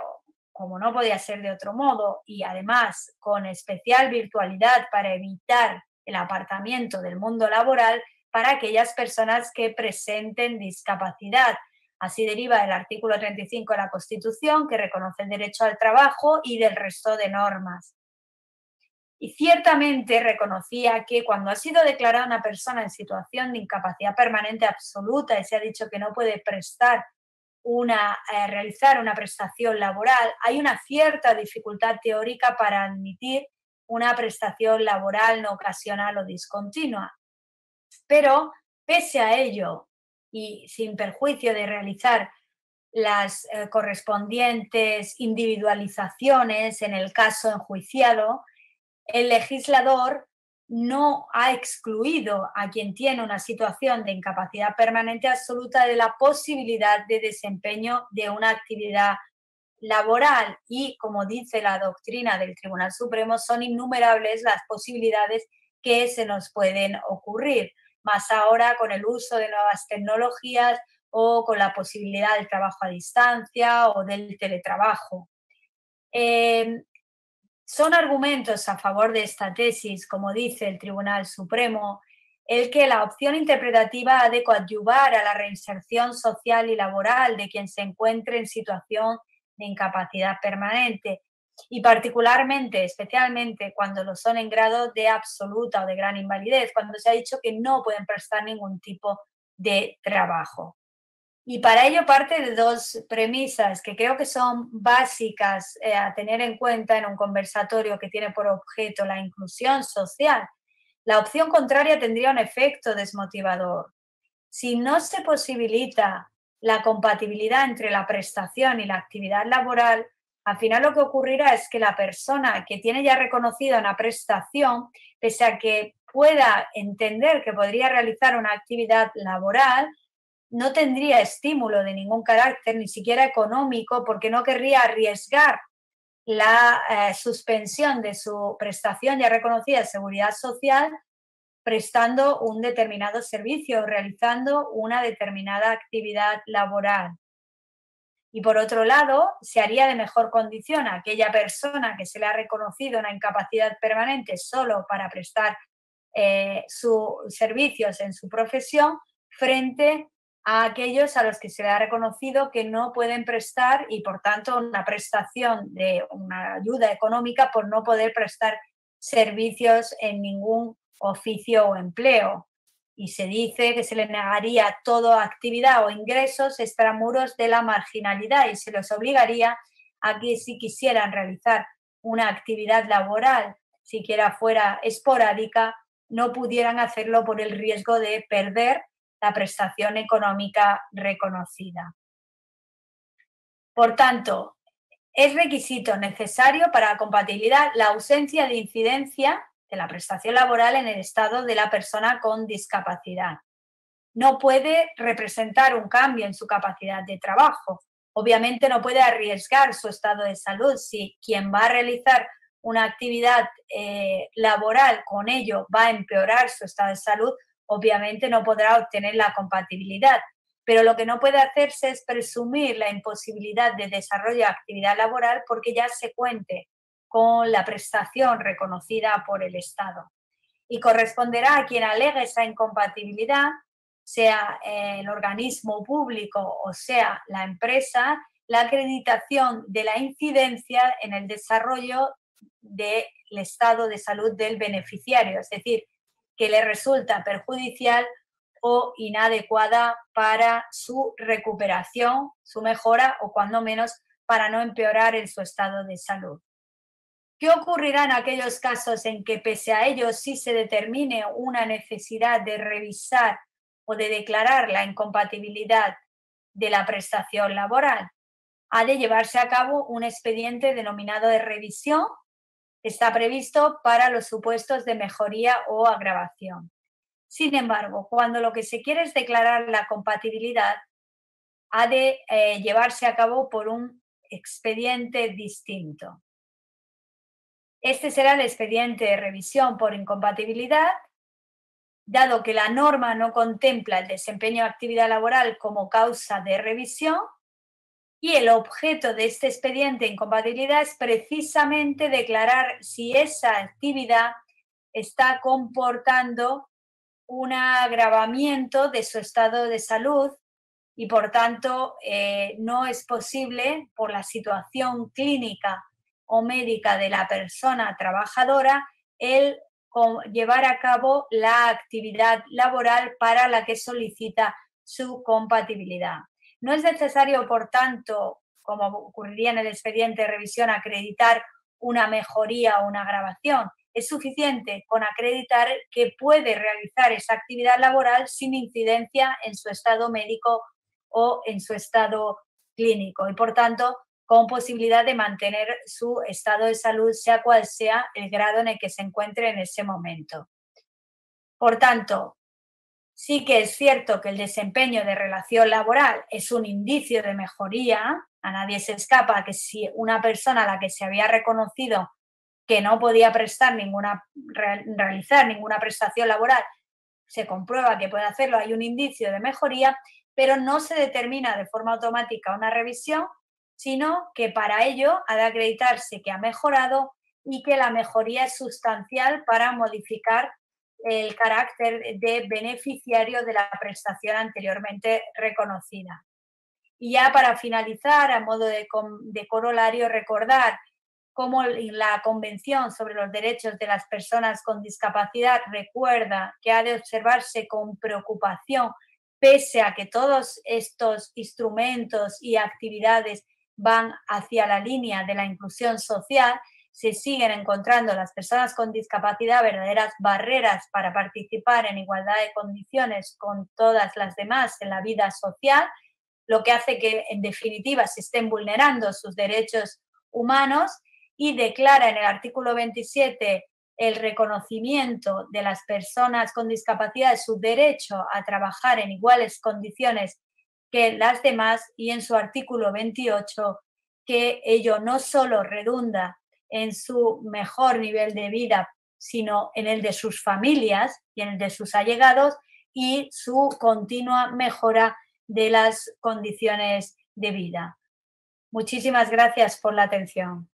como no podía ser de otro modo, y además con especial virtualidad para evitar el apartamiento del mundo laboral para aquellas personas que presenten discapacidad. Así deriva el artículo 35 de la Constitución, que reconoce el derecho al trabajo, y del resto de normas. Y ciertamente reconocía que cuando ha sido declarada una persona en situación de incapacidad permanente absoluta y se ha dicho que no puede realizar una prestación laboral, hay una cierta dificultad teórica para admitir una prestación laboral no ocasional o discontinua. Pero, pese a ello, y sin perjuicio de realizar las correspondientes individualizaciones en el caso enjuiciado, el legislador no ha excluido a quien tiene una situación de incapacidad permanente absoluta de la posibilidad de desempeño de una actividad laboral y, como dice la doctrina del Tribunal Supremo, son innumerables las posibilidades que se nos pueden ocurrir, más ahora con el uso de nuevas tecnologías o con la posibilidad del trabajo a distancia o del teletrabajo. Son argumentos a favor de esta tesis, como dice el Tribunal Supremo, el que la opción interpretativa ha de coadyuvar a la reinserción social y laboral de quien se encuentre en situación de incapacidad permanente y particularmente, especialmente cuando lo son en grado de absoluta o de gran invalidez, cuando se ha dicho que no pueden prestar ningún tipo de trabajo. Y para ello parte de dos premisas que creo que son básicas a tener en cuenta en un conversatorio que tiene por objeto la inclusión social. La opción contraria tendría un efecto desmotivador. Si no se posibilita la compatibilidad entre la prestación y la actividad laboral, al final lo que ocurrirá es que la persona que tiene ya reconocida una prestación, pese a que pueda entender que podría realizar una actividad laboral, no tendría estímulo de ningún carácter, ni siquiera económico, porque no querría arriesgar la suspensión de su prestación ya reconocida de seguridad social prestando un determinado servicio, realizando una determinada actividad laboral. Y por otro lado, se haría de mejor condición a aquella persona que se le ha reconocido una incapacidad permanente solo para prestar sus servicios en su profesión frente a aquellos a los que se le ha reconocido que no pueden prestar y por tanto una prestación de una ayuda económica por no poder prestar servicios en ningún oficio o empleo. Y se dice que se le negaría toda actividad o ingresos extramuros de la marginalidad y se les obligaría a que si quisieran realizar una actividad laboral, siquiera fuera esporádica, no pudieran hacerlo por el riesgo de perder la prestación económica reconocida. Por tanto, es requisito necesario para la compatibilidad la ausencia de incidencia de la prestación laboral en el estado de la persona con discapacidad. No puede representar un cambio en su capacidad de trabajo. Obviamente no puede arriesgar su estado de salud si quien va a realizar una actividad laboral con ello va a empeorar su estado de salud, obviamente no podrá obtener la compatibilidad. Pero lo que no puede hacerse es presumir la imposibilidad de desarrollo de actividad laboral porque ya se cuente con la prestación reconocida por el Estado. Y corresponderá a quien alegue esa incompatibilidad, sea el organismo público o sea la empresa, la acreditación de la incidencia en el desarrollo del estado de salud del beneficiario, es decir, que le resulta perjudicial o inadecuada para su recuperación, su mejora o cuando menos para no empeorar en su estado de salud. ¿Qué ocurrirá en aquellos casos en que pese a ello sí se determine una necesidad de revisar o de declarar la incompatibilidad de la prestación laboral? Ha de llevarse a cabo un expediente denominado de revisión que está previsto para los supuestos de mejoría o agravación. Sin embargo, cuando lo que se quiere es declarar la compatibilidad, ha de llevarse a cabo por un expediente distinto. Este será el expediente de revisión por incompatibilidad, dado que la norma no contempla el desempeño de actividad laboral como causa de revisión, y el objeto de este expediente de incompatibilidad es precisamente declarar si esa actividad está comportando un agravamiento de su estado de salud y, por tanto, no es posible, por la situación clínica o médica de la persona trabajadora, el llevar a cabo la actividad laboral para la que solicita su compatibilidad. No es necesario, por tanto, como ocurriría en el expediente de revisión, acreditar una mejoría o una agravación. Es suficiente con acreditar que puede realizar esa actividad laboral sin incidencia en su estado médico o en su estado clínico y, por tanto, con posibilidad de mantener su estado de salud, sea cual sea el grado en el que se encuentre en ese momento. Por tanto, sí que es cierto que el desempeño de relación laboral es un indicio de mejoría. A nadie se escapa que si una persona a la que se había reconocido que no podía realizar ninguna prestación laboral, se comprueba que puede hacerlo, hay un indicio de mejoría, pero no se determina de forma automática una revisión, sino que para ello ha de acreditarse que ha mejorado y que la mejoría es sustancial para modificar el carácter de beneficiario de la prestación anteriormente reconocida. Y ya para finalizar, a modo de corolario, recordar cómo la Convención sobre los Derechos de las Personas con Discapacidad recuerda que ha de observarse con preocupación, pese a que todos estos instrumentos y actividades van hacia la línea de la inclusión social, se siguen encontrando las personas con discapacidad verdaderas barreras para participar en igualdad de condiciones con todas las demás en la vida social, lo que hace que, en definitiva, se estén vulnerando sus derechos humanos, y declara en el artículo 27 el reconocimiento de las personas con discapacidad de su derecho a trabajar en iguales condiciones que las demás, y en su artículo 28 que ello no solo redunda en su mejor nivel de vida, sino en el de sus familias y en el de sus allegados, y su continua mejora de las condiciones de vida. Muchísimas gracias por la atención.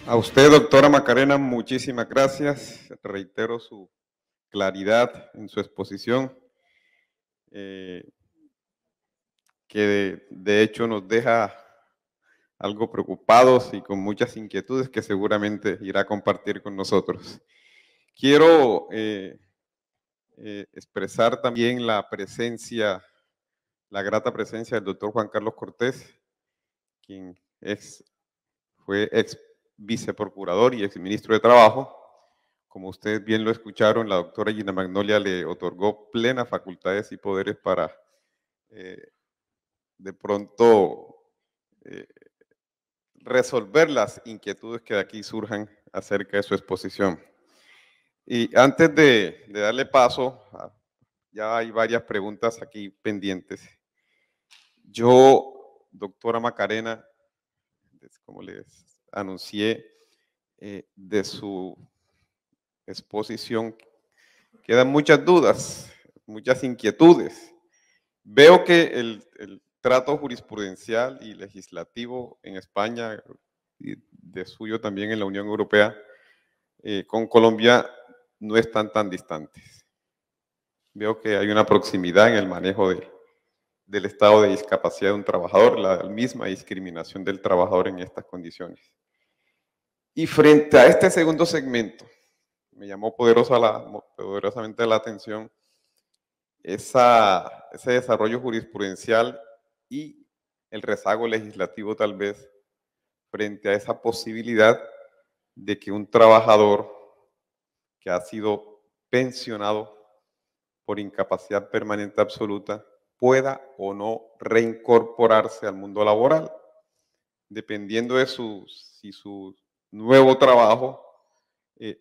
A usted, doctora Macarena, muchísimas gracias. Reitero su claridad en su exposición, que de hecho nos deja algo preocupados y con muchas inquietudes que seguramente irá a compartir con nosotros. Quiero expresar también la grata presencia del doctor Juan Carlos Cortés, quien fue ex viceprocurador y exministro de Trabajo. Como ustedes bien lo escucharon, la doctora Gina Magnolia le otorgó plenas facultades y poderes para de pronto resolver las inquietudes que de aquí surjan acerca de su exposición. Y antes de darle paso, ya hay varias preguntas aquí pendientes. Yo, doctora Macarena, como les anuncié, de su exposición quedan muchas dudas, muchas inquietudes. Veo que el trato jurisprudencial y legislativo en España, y de suyo también en la Unión Europea, con Colombia no están tan distantes. Veo que hay una proximidad en el manejo del estado de discapacidad de un trabajador, la misma discriminación del trabajador en estas condiciones. Y frente a este segundo segmento, me llamó poderosamente la atención ese desarrollo jurisprudencial y el rezago legislativo tal vez frente a esa posibilidad de que un trabajador que ha sido pensionado por incapacidad permanente absoluta pueda o no reincorporarse al mundo laboral, dependiendo de si su nuevo trabajo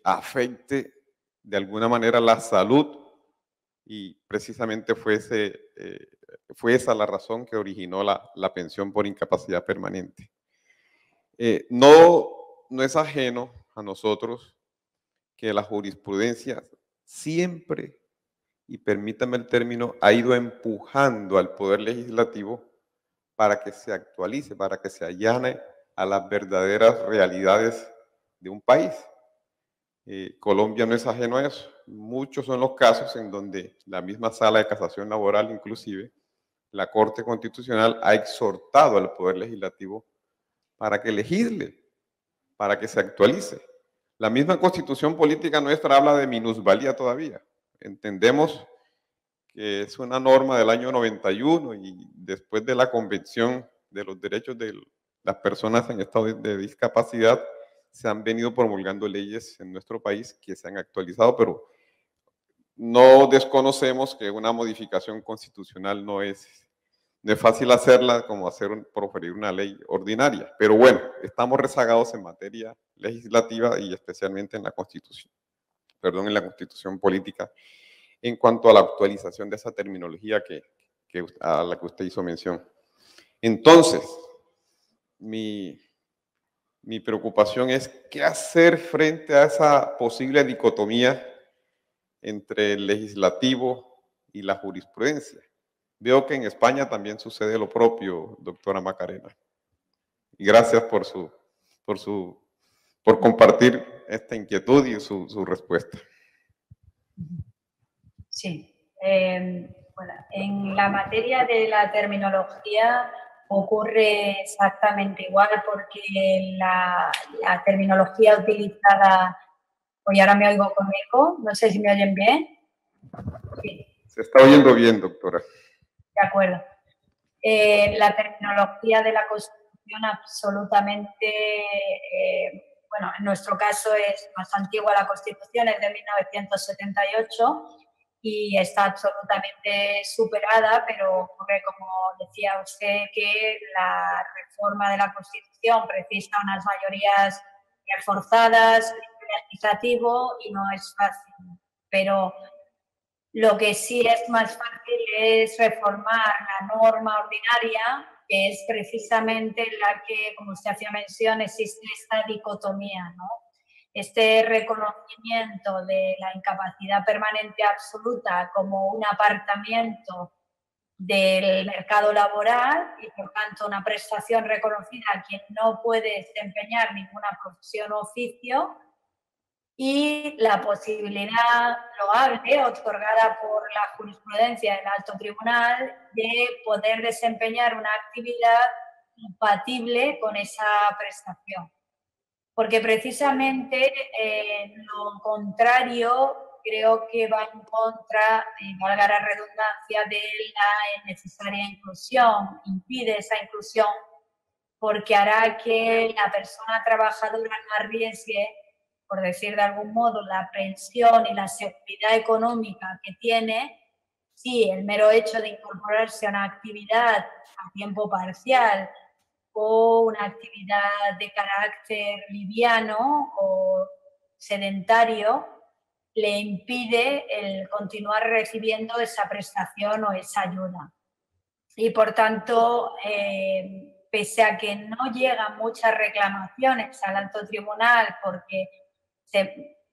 afecte de alguna manera la salud, y precisamente fue esa la razón que originó la pensión por incapacidad permanente. No es ajeno a nosotros que la jurisprudencia siempre, y permítame el término, ha ido empujando al Poder Legislativo para que se actualice, para que se allane a las verdaderas realidades de un país. Colombia no es ajeno a eso. Muchos son los casos en donde la misma Sala de Casación Laboral, inclusive, la Corte Constitucional ha exhortado al Poder Legislativo para que legisle, para que se actualice. La misma constitución política nuestra habla de minusvalía todavía. Entendemos que es una norma del año 91 y después de la Convención de los Derechos de las Personas en Estado de Discapacidad, se han venido promulgando leyes en nuestro país que se han actualizado, pero no desconocemos que una modificación constitucional no es fácil hacerla como proferir una ley ordinaria. Pero bueno, estamos rezagados en materia legislativa y especialmente en la Constitución, en la Constitución política, en cuanto a la actualización de esa terminología a la que usted hizo mención. Entonces, mi preocupación es qué hacer frente a esa posible dicotomía entre el legislativo y la jurisprudencia. Veo que en España también sucede lo propio, doctora Macarena. Y gracias por compartir esta inquietud y su respuesta. Sí. Bueno, en la materia de la terminología ocurre exactamente igual, porque la terminología utilizada, hoy ahora me oigo con eco, no sé si me oyen bien. Sí. Se está oyendo bien, doctora. De acuerdo. La terminología de la Constitución absolutamente, bueno, en nuestro caso es más antigua la Constitución, es de 1978 y está absolutamente superada, pero ocurre, como decía usted, que la reforma de la Constitución precisa unas mayorías reforzadas, legislativo, y no es fácil, pero lo que sí es más fácil es reformar la norma ordinaria, que es precisamente la que, como usted hacía mención, existe esta dicotomía, ¿no? Este reconocimiento de la incapacidad permanente absoluta como un apartamiento del mercado laboral y, por tanto, una prestación reconocida a quien no puede desempeñar ninguna profesión o oficio, y la posibilidad loable otorgada por la jurisprudencia del Alto Tribunal de poder desempeñar una actividad compatible con esa prestación. Porque precisamente lo contrario creo que va en contra, valga la redundancia, de la necesaria inclusión, impide esa inclusión, porque hará que la persona trabajadora no arriesgue, por decir de algún modo, la pensión y la seguridad económica que tiene si el mero hecho de incorporarse a una actividad a tiempo parcial o una actividad de carácter liviano o sedentario le impide el continuar recibiendo esa prestación o esa ayuda. Y por tanto, pese a que no llegan muchas reclamaciones al Alto Tribunal, porque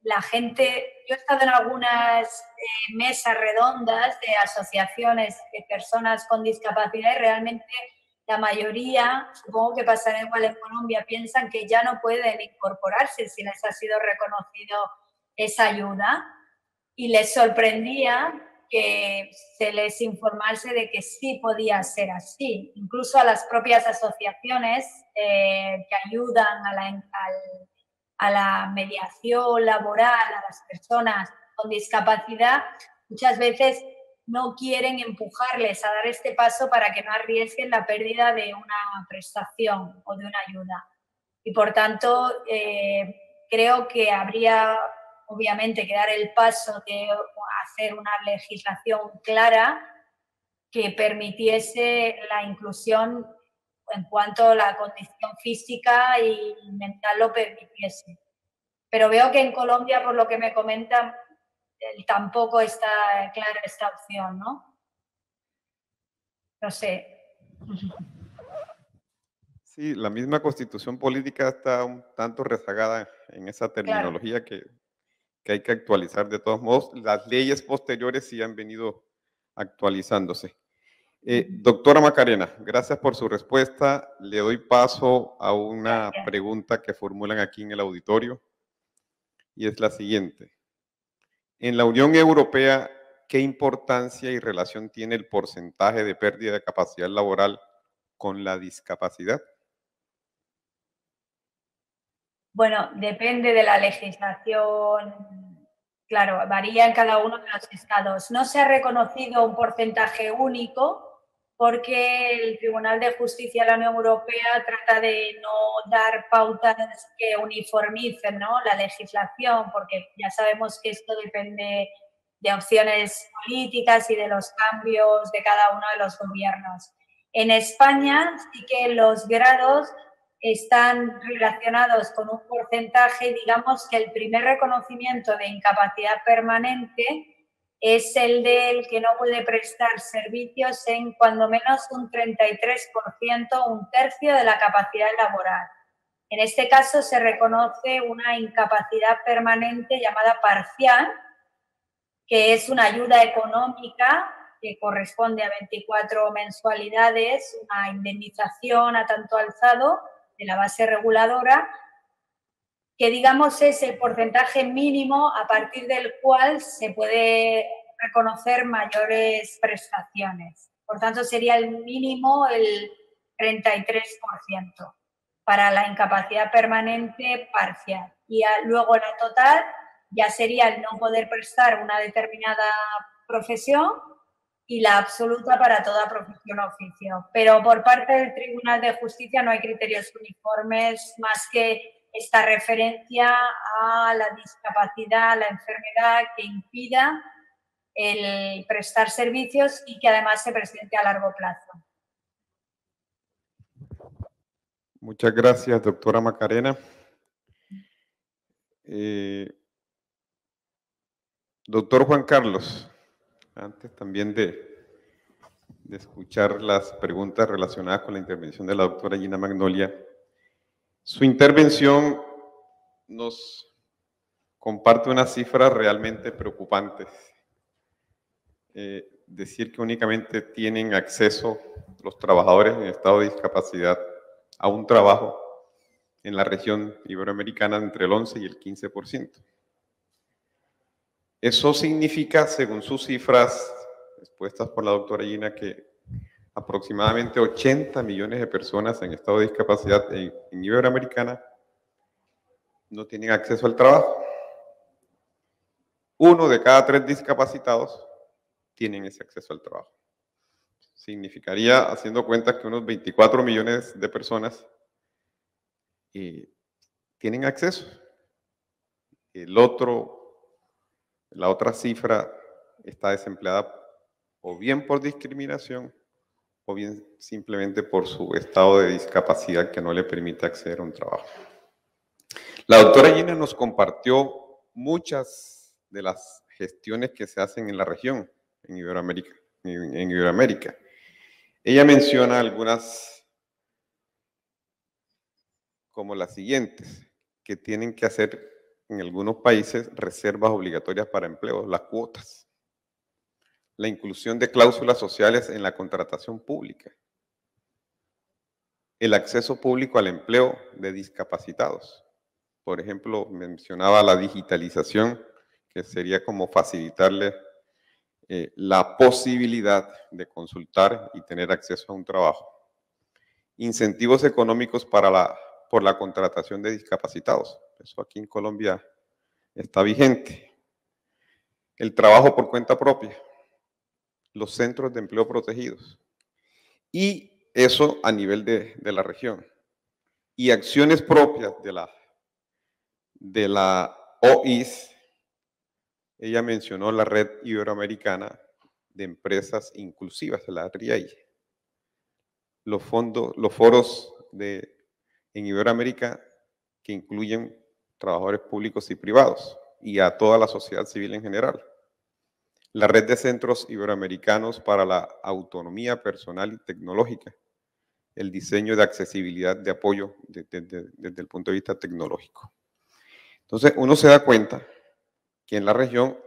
la gente, yo he estado en algunas mesas redondas de asociaciones de personas con discapacidad y realmente la mayoría, supongo que pasará igual en Colombia, piensan que ya no pueden incorporarse si les ha sido reconocido esa ayuda, y les sorprendía que se les informase de que sí podía ser así. Incluso a las propias asociaciones que ayudan a la mediación laboral a las personas con discapacidad, muchas veces no quieren empujarles a dar este paso para que no arriesguen la pérdida de una prestación o de una ayuda. Y por tanto, creo que habría obviamente que dar el paso de hacer una legislación clara que permitiese la inclusión en cuanto la condición física y mental lo permitiese. Pero veo que en Colombia, por lo que me comentan, tampoco está clara esta opción, ¿no? No sé. Sí, la misma constitución política está un tanto rezagada en esa terminología, claro, que hay que actualizar de todos modos. Las leyes posteriores sí han venido actualizándose. Doctora Macarena, gracias por su respuesta. Le doy paso a una pregunta que formulan aquí en el auditorio y es la siguiente. En la Unión Europea, ¿qué importancia y relación tiene el porcentaje de pérdida de capacidad laboral con la discapacidad? Bueno, depende de la legislación, claro, varía en cada uno de los estados. No se ha reconocido un porcentaje único porque el Tribunal de Justicia de la Unión Europea trata de no dar pautas que uniformicen, ¿no?, la legislación, porque ya sabemos que esto depende de opciones políticas y de los cambios de cada uno de los gobiernos. En España sí que los grados están relacionados con un porcentaje, digamos que el primer reconocimiento de incapacidad permanente es el del que no puede prestar servicios en cuando menos un 33%, un tercio de la capacidad laboral. En este caso se reconoce una incapacidad permanente llamada parcial, que es una ayuda económica que corresponde a 24 mensualidades, una indemnización a tanto alzado de la base reguladora, que digamos es el porcentaje mínimo a partir del cual se puede reconocer mayores prestaciones. Por tanto, sería el mínimo el 33% para la incapacidad permanente parcial. Y luego la total ya sería el no poder prestar una determinada profesión y la absoluta para toda profesión o oficio. Pero por parte del Tribunal de Justicia no hay criterios uniformes más que esta referencia a la discapacidad, a la enfermedad que impida el prestar servicios y que además se presente a largo plazo. Muchas gracias, doctora Macarena. Doctor Juan Carlos, antes también de escuchar las preguntas relacionadas con la intervención de la doctora Gina Magnolia, su intervención nos comparte unas cifras realmente preocupantes. Decir que únicamente tienen acceso los trabajadores en estado de discapacidad a un trabajo en la región iberoamericana entre el 11 y el 15%. Eso significa, según sus cifras expuestas por la doctora Gina, que aproximadamente 80 millones de personas en estado de discapacidad en Iberoamericana no tienen acceso al trabajo. 1 de cada 3 discapacitados tienen ese acceso al trabajo. Significaría, haciendo cuentas, que unos 24 millones de personas tienen acceso. La otra cifra está desempleada o bien por discriminación o bien simplemente por su estado de discapacidad que no le permite acceder a un trabajo. La doctora Gina nos compartió muchas de las gestiones que se hacen en la región, en Iberoamérica. Ella menciona algunas como las siguientes, que tienen que hacer en algunos países reservas obligatorias para empleo, las cuotas. La inclusión de cláusulas sociales en la contratación pública. El acceso público al empleo de discapacitados. Por ejemplo, mencionaba la digitalización, que sería como facilitarle la posibilidad de consultar y tener acceso a un trabajo. Incentivos económicos por la contratación de discapacitados. Eso aquí en Colombia está vigente. El trabajo por cuenta propia. Los centros de empleo protegidos. Y eso a nivel de la región. Y acciones propias de la OIS. Ella mencionó la Red Iberoamericana de Empresas Inclusivas, la RIAI. Los foros en Iberoamérica que incluyen trabajadores públicos y privados y a toda la sociedad civil en general. La Red de Centros Iberoamericanos para la Autonomía Personal y Tecnológica. El diseño de accesibilidad de apoyo desde el punto de vista tecnológico. Entonces, uno se da cuenta que en la región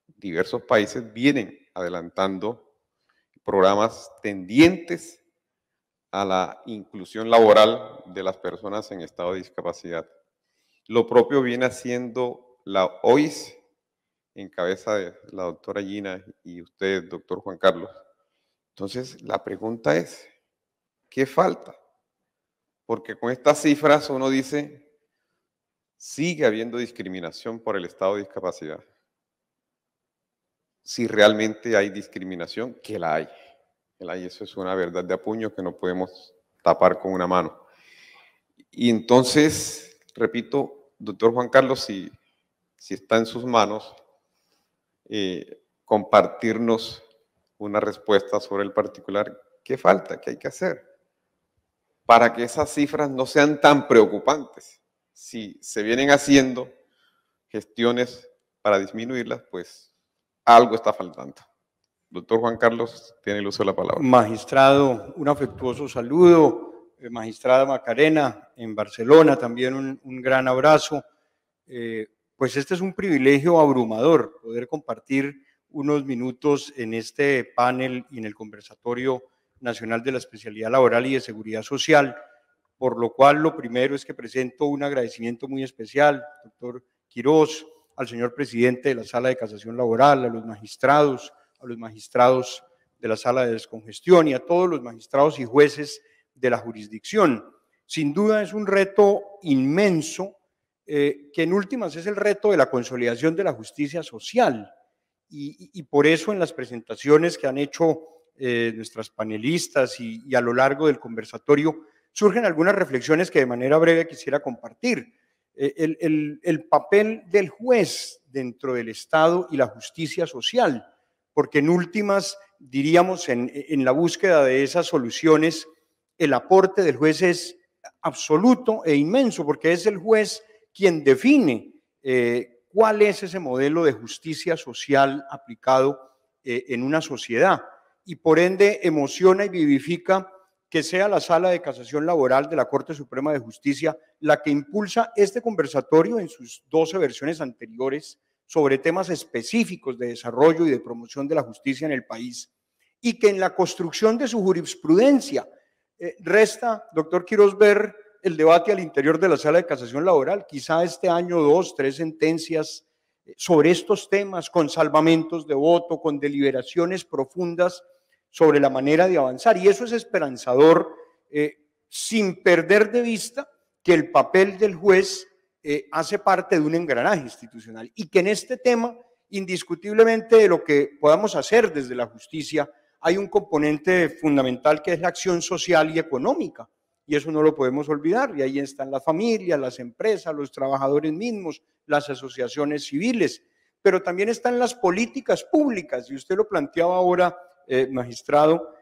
diversos países vienen adelantando programas tendientes a la inclusión laboral de las personas en estado de discapacidad. Lo propio viene haciendo la OIS, en cabeza de la doctora Gina y usted, doctor Juan Carlos. Entonces, la pregunta es, ¿qué falta? Porque con estas cifras uno dice, sigue habiendo discriminación por el estado de discapacidad. Si realmente hay discriminación, que la hay. Eso es una verdad de apuño que no podemos tapar con una mano. Y entonces, repito, doctor Juan Carlos, si está en sus manos, compartirnos una respuesta sobre el particular, ¿qué falta? ¿Qué hay que hacer? Para que esas cifras no sean tan preocupantes. Si se vienen haciendo gestiones para disminuirlas, pues algo está faltando. Doctor Juan Carlos, tiene el uso de la palabra. Magistrado, un afectuoso saludo. Magistrada Macarena, en Barcelona, también un gran abrazo. Pues este es un privilegio abrumador, poder compartir unos minutos en este panel y en el conversatorio nacional de la especialidad laboral y de seguridad social, por lo cual lo primero es que presento un agradecimiento muy especial, doctor Quirós, al señor presidente de la Sala de Casación Laboral, a los magistrados de la Sala de Descongestión y a todos los magistrados y jueces de la jurisdicción. Sin duda es un reto inmenso, que en últimas es el reto de la consolidación de la justicia social, y por eso en las presentaciones que han hecho nuestras panelistas y a lo largo del conversatorio surgen algunas reflexiones que de manera breve quisiera compartir. El papel del juez dentro del Estado y la justicia social, porque en últimas, diríamos, en la búsqueda de esas soluciones, el aporte del juez es absoluto e inmenso, porque es el juez quien define cuál es ese modelo de justicia social aplicado en una sociedad, y por ende emociona y vivifica que sea la Sala de Casación Laboral de la Corte Suprema de Justicia la que impulsa este conversatorio en sus 12 versiones anteriores sobre temas específicos de desarrollo y de promoción de la justicia en el país, y que en la construcción de su jurisprudencia resta, doctor Quirós, ver el debate al interior de la Sala de Casación Laboral, quizá este año 2, 3 sentencias sobre estos temas, con salvamentos de voto, con deliberaciones profundas sobre la manera de avanzar, y eso es esperanzador, sin perder de vista que el papel del juez hace parte de un engranaje institucional, y que en este tema, indiscutiblemente de lo que podamos hacer desde la justicia, hay un componente fundamental que es la acción social y económica, y eso no lo podemos olvidar, y ahí están las familias, las empresas, los trabajadores mismos, las asociaciones civiles, pero también están las políticas públicas, y usted lo planteaba ahora, magistrado,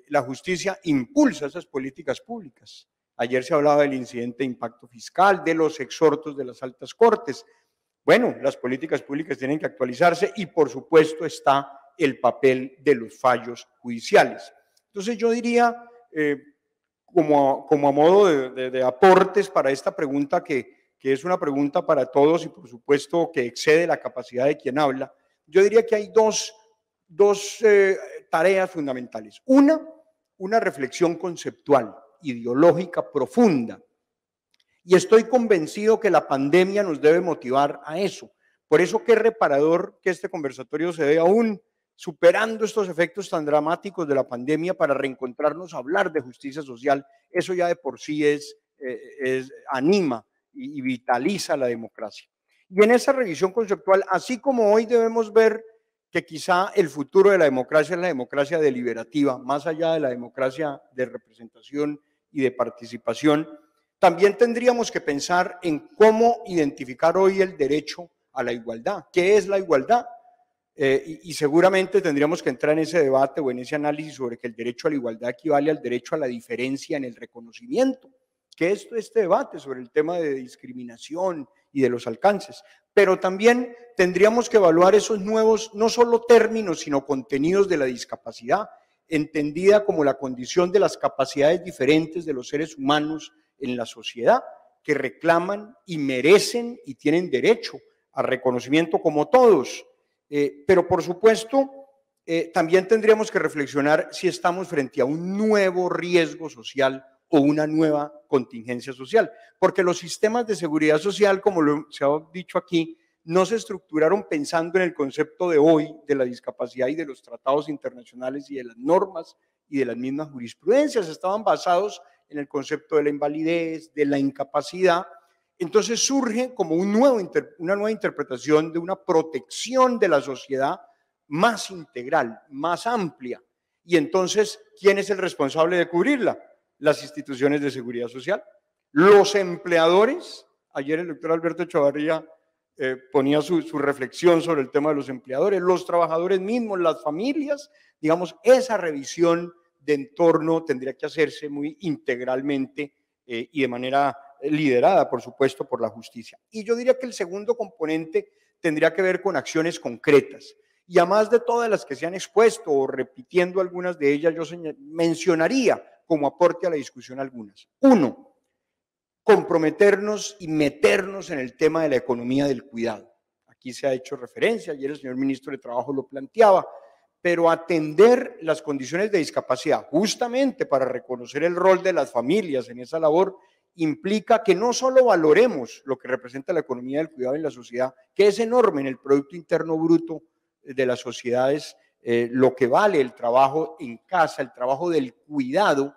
la justicia impulsa esas políticas públicas. Ayer se hablaba del incidente de impacto fiscal, de los exhortos de las altas cortes. Bueno, las políticas públicas tienen que actualizarse, y por supuesto está el papel de los fallos judiciales. Entonces yo diría, como a modo de aportes para esta pregunta, que es una pregunta para todos y por supuesto que excede la capacidad de quien habla, yo diría que hay dos tareas fundamentales. Una reflexión conceptual, ideológica, profunda, y estoy convencido que la pandemia nos debe motivar a eso. Por eso qué reparador que este conversatorio se dé aún superando estos efectos tan dramáticos de la pandemia para reencontrarnos a hablar de justicia social. Eso ya de por sí anima y vitaliza la democracia. Y en esa revisión conceptual, así como hoy debemos ver que quizá el futuro de la democracia es la democracia deliberativa, más allá de la democracia de representación y de participación, también tendríamos que pensar en cómo identificar hoy el derecho a la igualdad. ¿Qué es la igualdad? Y seguramente tendríamos que entrar en ese debate o en ese análisis sobre que el derecho a la igualdad equivale al derecho a la diferencia en el reconocimiento, que es este debate sobre el tema de discriminación y de los alcances. Pero también tendríamos que evaluar esos nuevos, no solo términos, sino contenidos de la discapacidad, entendida como la condición de las capacidades diferentes de los seres humanos en la sociedad, que reclaman y merecen y tienen derecho a reconocimiento como todos. Pero por supuesto, también tendríamos que reflexionar si estamos frente a un nuevo riesgo social o una nueva contingencia social, porque los sistemas de seguridad social, como se ha dicho aquí, no se estructuraron pensando en el concepto de hoy de la discapacidad y de los tratados internacionales y de las normas y de las mismas jurisprudencias, estaban basados en el concepto de la invalidez, de la incapacidad, Entonces surge como una nueva interpretación de una protección de la sociedad más integral, más amplia. Y entonces, ¿quién es el responsable de cubrirla? Las instituciones de seguridad social. Los empleadores, ayer el doctor Alberto Chavarría ponía su reflexión sobre el tema de los empleadores, los trabajadores mismos, las familias, digamos, esa revisión de entorno tendría que hacerse muy integralmente y de manera liderada, por supuesto, por la justicia. Y yo diría que el segundo componente tendría que ver con acciones concretas. Y además de todas las que se han expuesto, o repitiendo algunas de ellas, yo mencionaría como aporte a la discusión algunas. Uno, comprometernos y meternos en el tema de la economía del cuidado. Aquí se ha hecho referencia, ayer el señor ministro de Trabajo lo planteaba, pero atender las condiciones de discapacidad, justamente para reconocer el rol de las familias en esa labor, implica que no solo valoremos lo que representa la economía del cuidado en la sociedad, que es enorme en el Producto Interno Bruto de las sociedades, lo que vale el trabajo en casa, el trabajo del cuidado,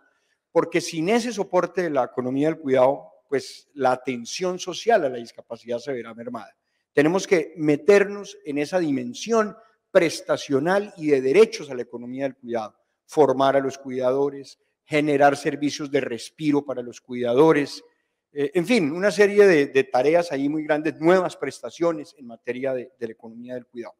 porque sin ese soporte de la economía del cuidado, pues la atención social a la discapacidad se verá mermada. Tenemos que meternos en esa dimensión prestacional y de derechos a la economía del cuidado, formar a los cuidadores, generar servicios de respiro para los cuidadores, en fin, una serie de tareas ahí muy grandes, nuevas prestaciones en materia de la economía del cuidado.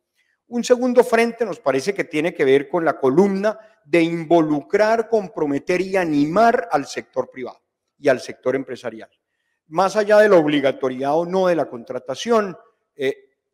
Un segundo frente nos parece que tiene que ver con la columna de involucrar, comprometer y animar al sector privado y al sector empresarial. Más allá de la obligatoriedad o no de la contratación,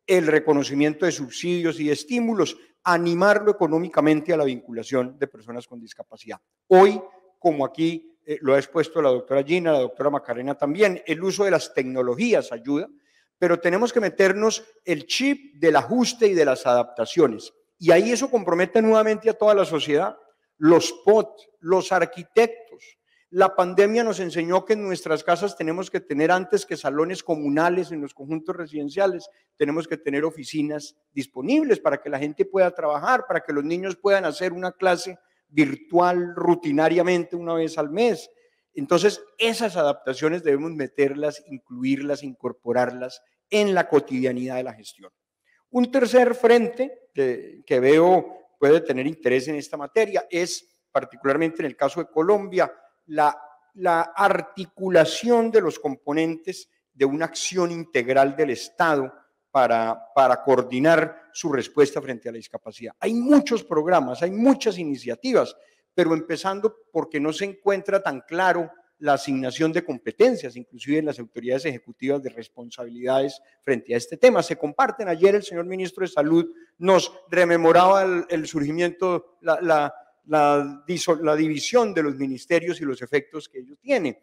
el reconocimiento de subsidios y de estímulos, animarlo económicamente a la vinculación de personas con discapacidad. Hoy, como aquí lo ha expuesto la doctora Gina, la doctora Macarena también, el uso de las tecnologías ayuda, pero tenemos que meternos el chip del ajuste y de las adaptaciones. Y ahí eso compromete nuevamente a toda la sociedad, los POT, los arquitectos. La pandemia nos enseñó que en nuestras casas tenemos que tener, antes que salones comunales en los conjuntos residenciales, tenemos que tener oficinas disponibles para que la gente pueda trabajar, para que los niños puedan hacer una clase virtual rutinariamente una vez al mes. Entonces, esas adaptaciones debemos meterlas, incluirlas, incorporarlas en la cotidianidad de la gestión. Un tercer frente que veo puede tener interés en esta materia es, particularmente en el caso de Colombia, la articulación de los componentes de una acción integral del Estado para coordinar su respuesta frente a la discapacidad. Hay muchos programas, hay muchas iniciativas, pero empezando porque no se encuentra tan claro la asignación de competencias, inclusive en las autoridades ejecutivas de responsabilidades frente a este tema. Se comparten. Ayer el señor ministro de Salud nos rememoraba el surgimiento, la división de los ministerios y los efectos que ellos tienen.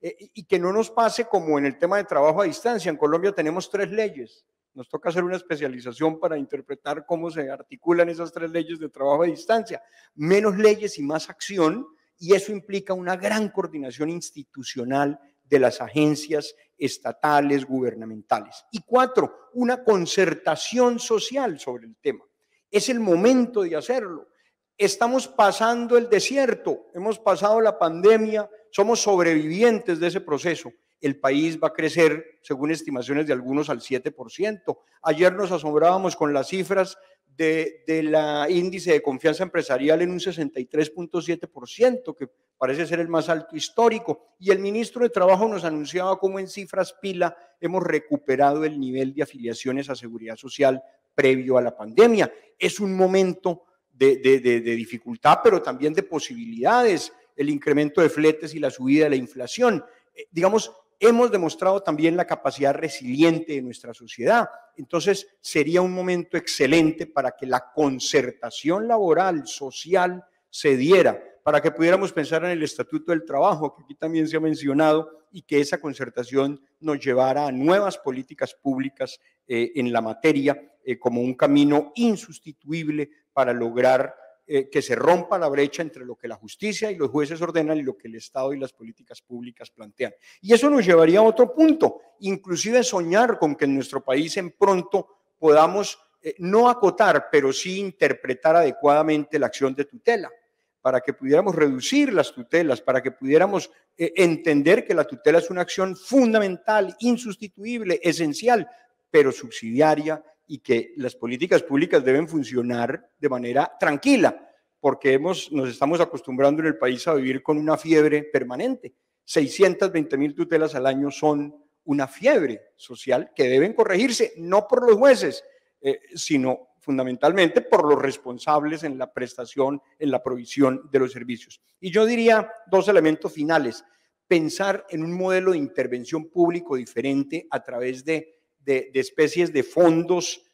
Y que no nos pase como en el tema de trabajo a distancia. En Colombia tenemos 3 leyes. Nos toca hacer una especialización para interpretar cómo se articulan esas 3 leyes de trabajo a distancia. Menos leyes y más acción, y eso implica una gran coordinación institucional de las agencias estatales, gubernamentales. Y 4, una concertación social sobre el tema. Es el momento de hacerlo. Estamos pasando el desierto, hemos pasado la pandemia, somos sobrevivientes de ese proceso. El país va a crecer, según estimaciones de algunos, al 7%. Ayer nos asombrábamos con las cifras de la índice de confianza empresarial en un 63.7%, que parece ser el más alto histórico. Y el ministro de Trabajo nos anunciaba cómo en cifras pila hemos recuperado el nivel de afiliaciones a Seguridad Social previo a la pandemia. Es un momento de dificultad, pero también de posibilidades, el incremento de fletes y la subida de la inflación. Digamos, hemos demostrado también la capacidad resiliente de nuestra sociedad. Entonces, sería un momento excelente para que la concertación laboral, social, se diera, para que pudiéramos pensar en el Estatuto del Trabajo, que aquí también se ha mencionado, y que esa concertación nos llevara a nuevas políticas públicas en la materia, como un camino insustituible para lograr que se rompa la brecha entre lo que la justicia y los jueces ordenan y lo que el Estado y las políticas públicas plantean. Y eso nos llevaría a otro punto, inclusive soñar con que en nuestro país en pronto podamos no acotar, pero sí interpretar adecuadamente la acción de tutela. para que pudiéramos reducir las tutelas, para que pudiéramos entender que la tutela es una acción fundamental, insustituible, esencial, pero subsidiaria, y que las políticas públicas deben funcionar de manera tranquila, porque nos estamos acostumbrando en el país a vivir con una fiebre permanente. 620.000 tutelas al año son una fiebre social que deben corregirse, no por los jueces, sino fundamentalmente por los responsables en la prestación, en la provisión de los servicios. Y yo diría dos elementos finales: pensar en un modelo de intervención público diferente a través de especies de fondos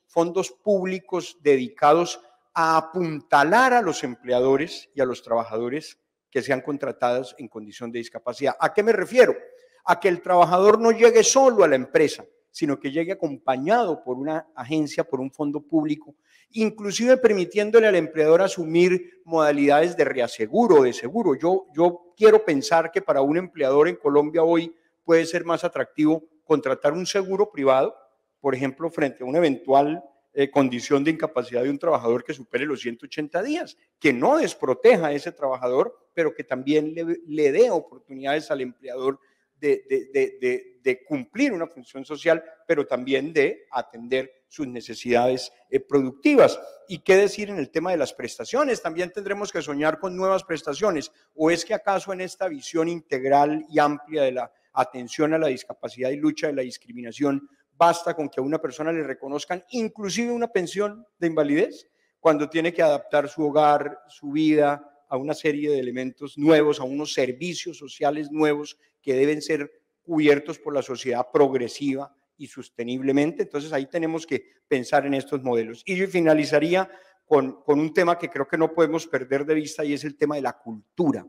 públicos dedicados a apuntalar a los empleadores y a los trabajadores que sean contratados en condición de discapacidad. ¿A qué me refiero? A que el trabajador no llegue solo a la empresa, sino que llegue acompañado por una agencia, por un fondo público, inclusive permitiéndole al empleador asumir modalidades de reaseguro, de seguro. Yo quiero pensar que para un empleador en Colombia hoy puede ser más atractivo contratar un seguro privado, por ejemplo, frente a una eventual condición de incapacidad de un trabajador que supere los 180 días, que no desproteja a ese trabajador, pero que también le dé oportunidades al empleador de cumplir una función social, pero también de atender sus necesidades productivas. ¿Y qué decir en el tema de las prestaciones? También tendremos que soñar con nuevas prestaciones. ¿O es que acaso en esta visión integral y amplia de la atención a la discapacidad y lucha de la discriminación basta con que a una persona le reconozcan inclusive una pensión de invalidez cuando tiene que adaptar su hogar, su vida a una serie de elementos nuevos, a unos servicios sociales nuevos que deben ser cubiertos por la sociedad progresiva y sosteniblemente? Entonces ahí tenemos que pensar en estos modelos. Y yo finalizaría con un tema que creo que no podemos perder de vista, y es el tema de la cultura.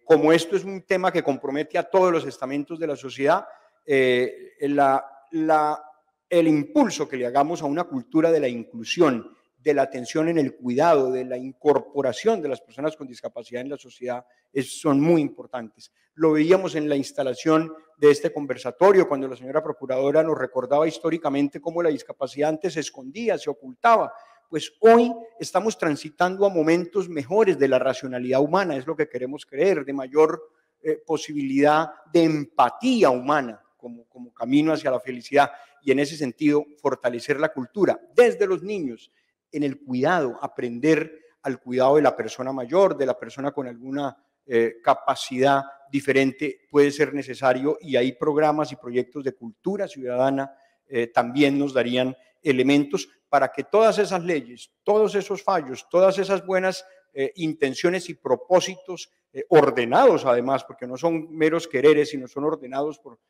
Como esto es un tema que compromete a todos los estamentos de la sociedad, el impulso que le hagamos a una cultura de la inclusión, de la atención en el cuidado, de la incorporación de las personas con discapacidad en la sociedad, son muy importantes. Lo veíamos en la instalación de este conversatorio, cuando la señora procuradora nos recordaba históricamente cómo la discapacidad antes se escondía, se ocultaba. Pues hoy estamos transitando a momentos mejores de la racionalidad humana, es lo que queremos creer, de mayor posibilidad de empatía humana como camino hacia la felicidad, y en ese sentido fortalecer la cultura desde los niños, en el cuidado, aprender al cuidado de la persona mayor, de la persona con alguna capacidad diferente, puede ser necesario, y hay programas y proyectos de cultura ciudadana también nos darían elementos para que todas esas leyes, todos esos fallos, todas esas buenas intenciones y propósitos ordenados además, porque no son meros quereres, sino son ordenados por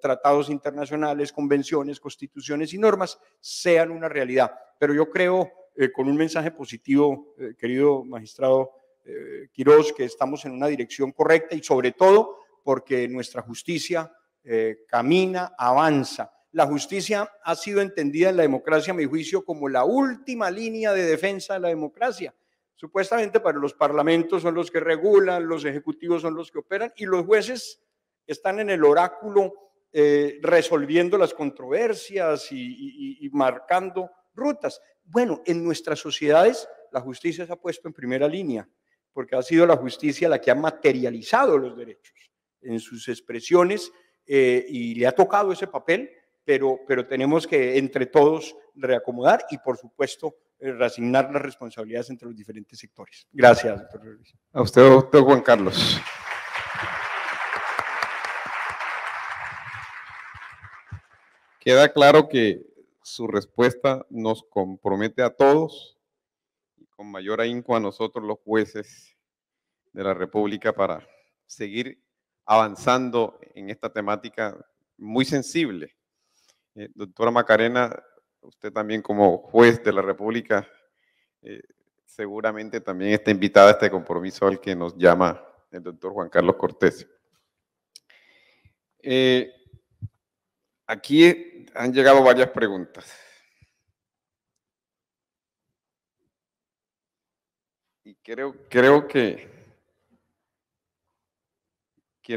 tratados internacionales, convenciones, constituciones y normas, sean una realidad. Pero yo creo, con un mensaje positivo, querido magistrado Quirós, que estamos en una dirección correcta, y sobre todo porque nuestra justicia camina, avanza. La justicia ha sido entendida en la democracia, a mi juicio, como la última línea de defensa de la democracia. Supuestamente para los parlamentos son los que regulan, los ejecutivos son los que operan, y los jueces están en el oráculo resolviendo las controversias y marcando rutas. Bueno, en nuestras sociedades la justicia se ha puesto en primera línea, porque ha sido la justicia la que ha materializado los derechos en sus expresiones y le ha tocado ese papel, pero tenemos que entre todos reacomodar y, por supuesto, reasignar las responsabilidades entre los diferentes sectores. Gracias, doctor Luis. A usted, doctor Juan Carlos. Queda claro que su respuesta nos compromete a todos y con mayor ahínco a nosotros los jueces de la República para seguir avanzando en esta temática muy sensible. Doctora Macarena, usted también como juez de la República seguramente también está invitada a este compromiso al que nos llama el doctor Juan Carlos Cortés. Aquí han llegado varias preguntas. Y creo que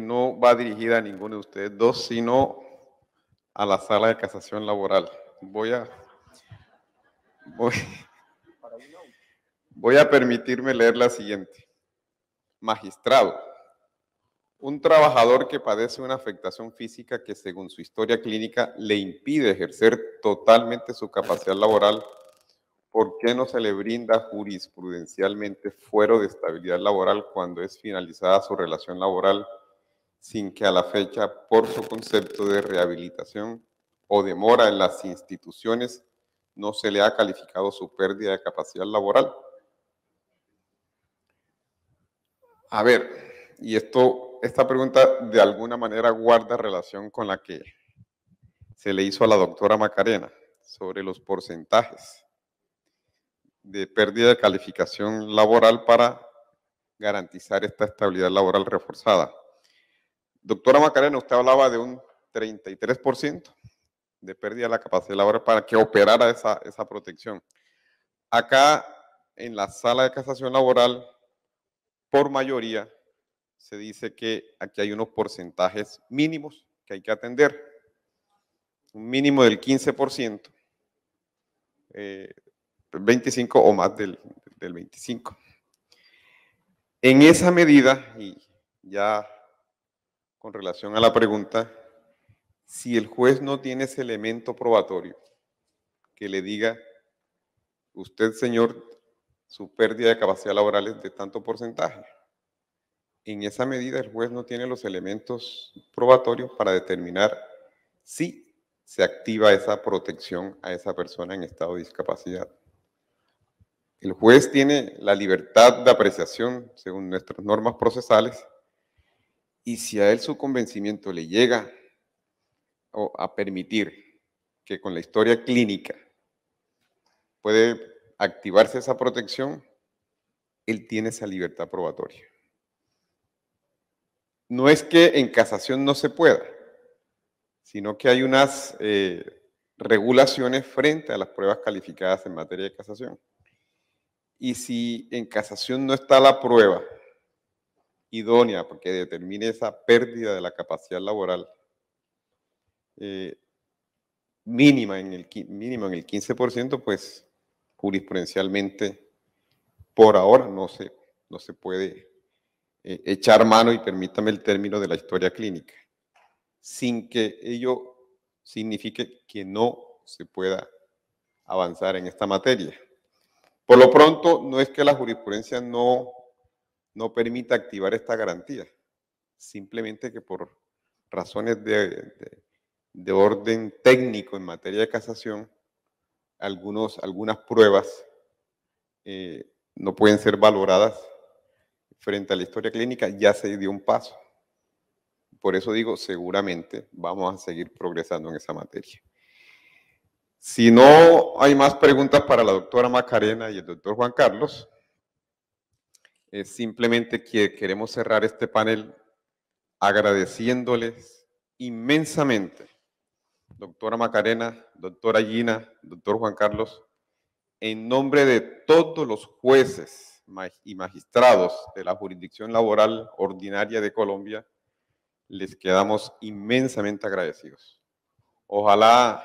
no va dirigida a ninguno de ustedes dos, sino a la sala de casación laboral. Voy a permitirme leer la siguiente. magistrado, un trabajador que padece una afectación física que según su historia clínica le impide ejercer totalmente su capacidad laboral, ¿por qué no se le brinda jurisprudencialmente fuero de estabilidad laboral cuando es finalizada su relación laboral, sin que a la fecha, por su concepto de rehabilitación o demora en las instituciones, no se le ha calificado su pérdida de capacidad laboral? A ver, y esta pregunta de alguna manera guarda relación con la que se le hizo a la doctora Macarena sobre los porcentajes de pérdida de calificación laboral para garantizar esta estabilidad laboral reforzada. Doctora Macarena, usted hablaba de un 33% de pérdida de la capacidad laboral para que operara esa protección. Acá, en la sala de casación laboral, por mayoría, se dice que aquí hay unos porcentajes mínimos que hay que atender. Un mínimo del 15%, 25 o más del 25. En esa medida, y ya con relación a la pregunta, si el juez no tiene ese elemento probatorio que le diga, usted, señor, su pérdida de capacidad laboral es de tanto porcentaje, en esa medida el juez no tiene los elementos probatorios para determinar si se activa esa protección a esa persona en estado de discapacidad. El juez tiene la libertad de apreciación según nuestras normas procesales, y si a él su convencimiento le llega a permitir que con la historia clínica puede activarse esa protección, él tiene esa libertad probatoria. No es que en casación no se pueda, sino que hay unas regulaciones frente a las pruebas calificadas en materia de casación. Y si en casación no está la prueba idónea porque determine esa pérdida de la capacidad laboral mínima en el 15%, pues jurisprudencialmente por ahora no se puede echar mano, y permítame el término, de la historia clínica, sin que ello signifique que no se pueda avanzar en esta materia. Por lo pronto, no es que la jurisprudencia no permita activar esta garantía, simplemente que por razones de orden técnico en materia de casación, algunas pruebas no pueden ser valoradas frente a la historia clínica. Ya se dio un paso. Por eso digo, seguramente vamos a seguir progresando en esa materia. Si no hay más preguntas para la doctora Macarena y el doctor Juan Carlos, simplemente queremos cerrar este panel agradeciéndoles inmensamente, doctora Macarena, doctora Gina, doctor Juan Carlos, en nombre de todos los jueces y magistrados de la Jurisdicción Laboral Ordinaria de Colombia, les quedamos inmensamente agradecidos. Ojalá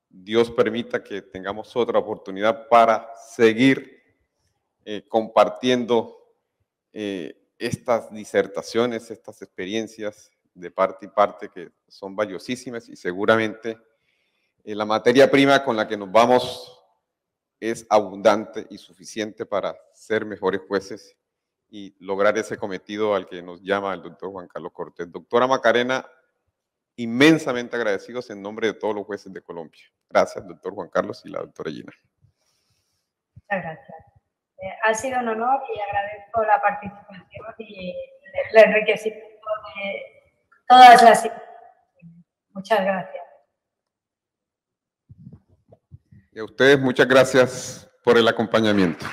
Dios permita que tengamos otra oportunidad para seguir compartiendo estas disertaciones, estas experiencias de parte y parte, que son valiosísimas, y seguramente la materia prima con la que nos vamos es abundante y suficiente para ser mejores jueces y lograr ese cometido al que nos llama el doctor Juan Carlos Cortés. Doctora Macarena, inmensamente agradecidos en nombre de todos los jueces de Colombia. Gracias, doctor Juan Carlos y la doctora Gina. Muchas gracias. Ha sido un honor y agradezco la participación y el enriquecimiento de todas las... Muchas gracias. Y a ustedes, muchas gracias por el acompañamiento.